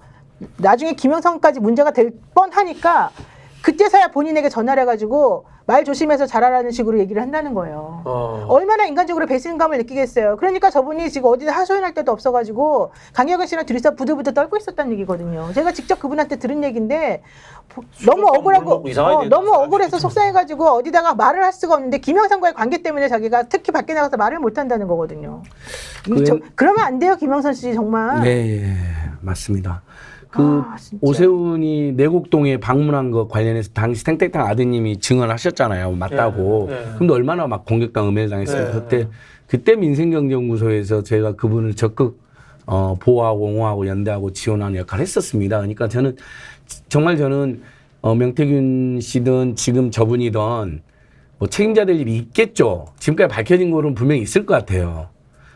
나중에 김영선까지 문제가 될 뻔하니까 그때서야 본인에게 전화를 해가지고 말 조심해서 잘하라는 식으로 얘기를 한다는 거예요. 얼마나 인간적으로 배신감을 느끼겠어요. 그러니까 저분이 지금 어디다 하소연할 데도 없어가지고 강혜경 씨랑 둘이서 부들부들 떨고 있었다는 얘기거든요. 제가 직접 그분한테 들은 얘기인데 너무 억울하고 너무 억울해서 속상해가지고 어디다가 말을 할 수가 없는데 김영선과의 관계 때문에 자기가 특히 밖에 나가서 말을 못한다는 거거든요. 그러면 안 돼요, 김영선 씨 정말. 네, 맞습니다. 오세훈이 내곡동에 방문한 거 관련해서 당시 탱탱탕 아드님이 증언하셨잖아요. 맞다고. 근데 얼마나 막 공격당 음해당했어요. 그때 민생경제연구소에서 제가 그분을 적극 보호하고 옹호하고 연대하고 지원하는 역할을 했었습니다. 그러니까 저는 명태균 씨든 지금 저분이든 뭐 책임져야 될 일이 있겠죠. 지금까지 밝혀진 거는 분명히 있을 것 같아요.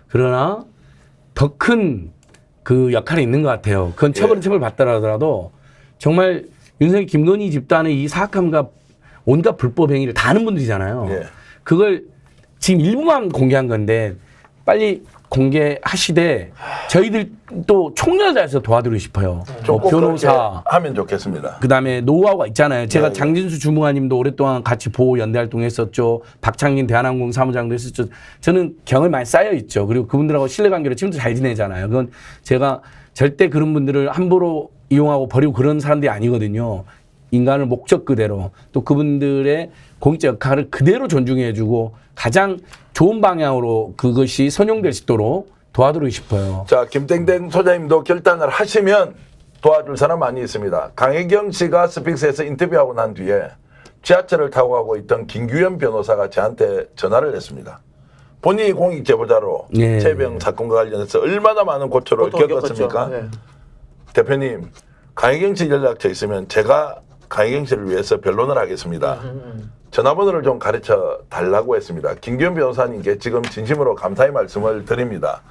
그러나 더 큰 그 역할이 있는 것 같아요. 그건 처벌은 처벌 받더라도 정말 윤석열 김건희 집단의 이 사악함과 온갖 불법 행위를 다 아는 분들이잖아요. 그걸 지금 일부만 공개한 건데 빨리 공개하시되 저희들 또 총력을 다해서 도와드리고 싶어요. 변호사 하면 좋겠습니다. 그다음에 노하우가 있잖아요. 제가 장진수 주무관님도 오랫동안 같이 보호 연대 활동했었죠. 박창진 대한항공 사무장도 했었죠. 저는 경험이 많이 쌓여 있죠. 그리고 그분들하고 신뢰관계로 지금도 잘 지내잖아요. 그건 제가 절대 그런 분들을 함부로 이용하고 버리고 그런 사람들이 아니거든요. 인간을 목적 그대로 또 그분들의 공익적 역할을 그대로 존중해주고 가장 좋은 방향으로 그것이 선용될 수 있도록 도와드리고 싶어요. 자, 김땡땡 소장님도 결단을 하시면 도와줄 사람 많이 있습니다. 강혜경 씨가 스픽스에서 인터뷰하고 난 뒤에 지하철을 타고 가고 있던 김규현 변호사가 저한테 전화를 했습니다. 본인이 공익제보자로 최병 사건과 관련해서 얼마나 많은 고초를 겪었습니까? 대표님, 강혜경 씨 연락처 있으면 제가 강혜경 씨를 위해서 변론을 하겠습니다. 전화번호를 좀 가르쳐 달라고 했습니다. 김규현 변호사님께 지금 진심으로 감사의 말씀을 드립니다.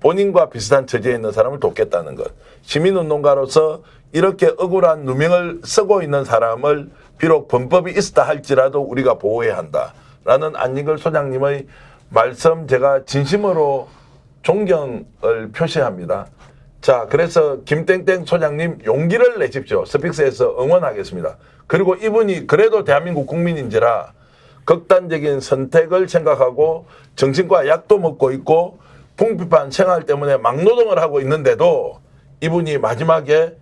본인과 비슷한 처지에 있는 사람을 돕겠다는 것. 시민운동가로서 이렇게 억울한 누명을 쓰고 있는 사람을 비록 범법이 있었다 할지라도 우리가 보호해야 한다라는 안진걸 소장님의 말씀 제가 진심으로 존경을 표시합니다. 자, 그래서 김땡땡 소장님 용기를 내십시오. 스픽스에서 응원하겠습니다. 그리고 이분이 그래도 대한민국 국민인지라 극단적인 선택을 생각하고 정신과 약도 먹고 있고 풍비판 생활 때문에 막노동을 하고 있는데도 이분이 마지막에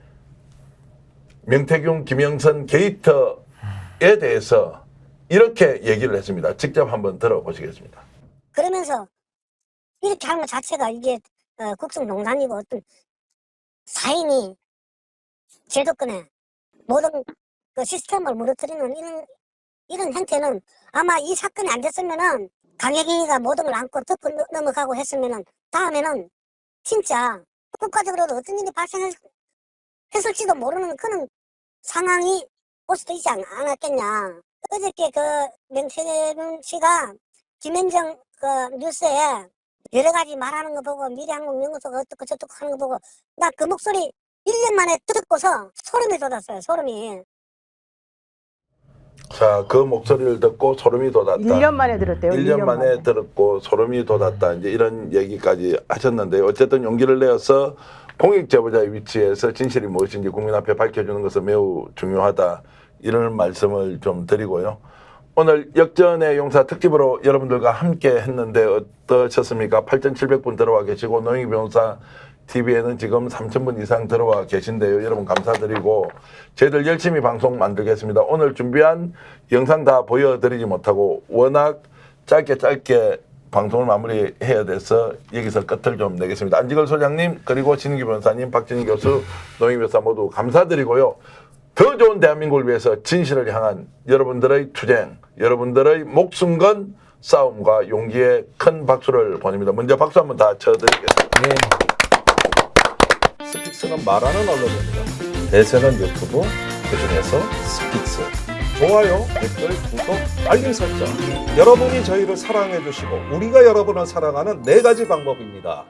명태균, 김영선 게이트에 대해서 이렇게 얘기를 했습니다. 직접 한번 들어보시겠습니다. 그러면서 이렇게 하는 것 자체가 이게 국정농단이고 어떤 사인이 제도권에 모든 그 시스템을 무너뜨리는 이런 형태는 아마 이 사건이 안 됐으면은 강혜경이가 모든 걸 안고 덮어 넘어가고 했으면은 다음에는 진짜 국가적으로도 어떤 일이 발생했을지도 모르는 그런 상황이 올 수도 있지 않았겠냐. 어저께 그 명태균 씨가 김현정 그 뉴스에 여러 가지 말하는 거 보고 미래항공연구소가 어떻고 저떻고 하는 거 보고 나 그 목소리 1년 만에 듣고서 소름이 돋았어요. 소름이. 자, 그 목소리를 듣고 소름이 돋았다. 1년 만에 들었대요. 1년 만에 들었고 소름이 돋았다. 이제 이런 얘기까지 하셨는데요. 어쨌든 용기를 내어서 공익제보자의 위치에서 진실이 무엇인지 국민 앞에 밝혀주는 것은 매우 중요하다. 이런 말씀을 좀 드리고요. 오늘 역전의 용사 특집으로 여러분들과 함께 했는데 어떠셨습니까? 8,700분 들어와 계시고 노영희 변호사 TV에는 지금 3,000분 이상 들어와 계신데요. 여러분 감사드리고 저희들 열심히 방송 만들겠습니다. 오늘 준비한 영상 다 보여드리지 못하고 워낙 짧게 방송을 마무리해야 돼서 여기서 끝을 좀 내겠습니다. 안진걸 소장님 그리고 신인규 변호사님, 박진희 교수, 노영희 변호사 모두 감사드리고요. 더 좋은 대한민국을 위해서 진실을 향한 여러분들의 투쟁, 여러분들의 목숨 건 싸움과 용기에 큰 박수를 보냅니다. 먼저 박수 한번 다 쳐드리겠습니다. 스픽스는 말하는 언론입니다. 대세는 유튜브, 그중에서 스픽스. 좋아요, 댓글, 구독, 알림 설정. 여러분이 저희를 사랑해 주시고 우리가 여러분을 사랑하는 4가지 방법입니다.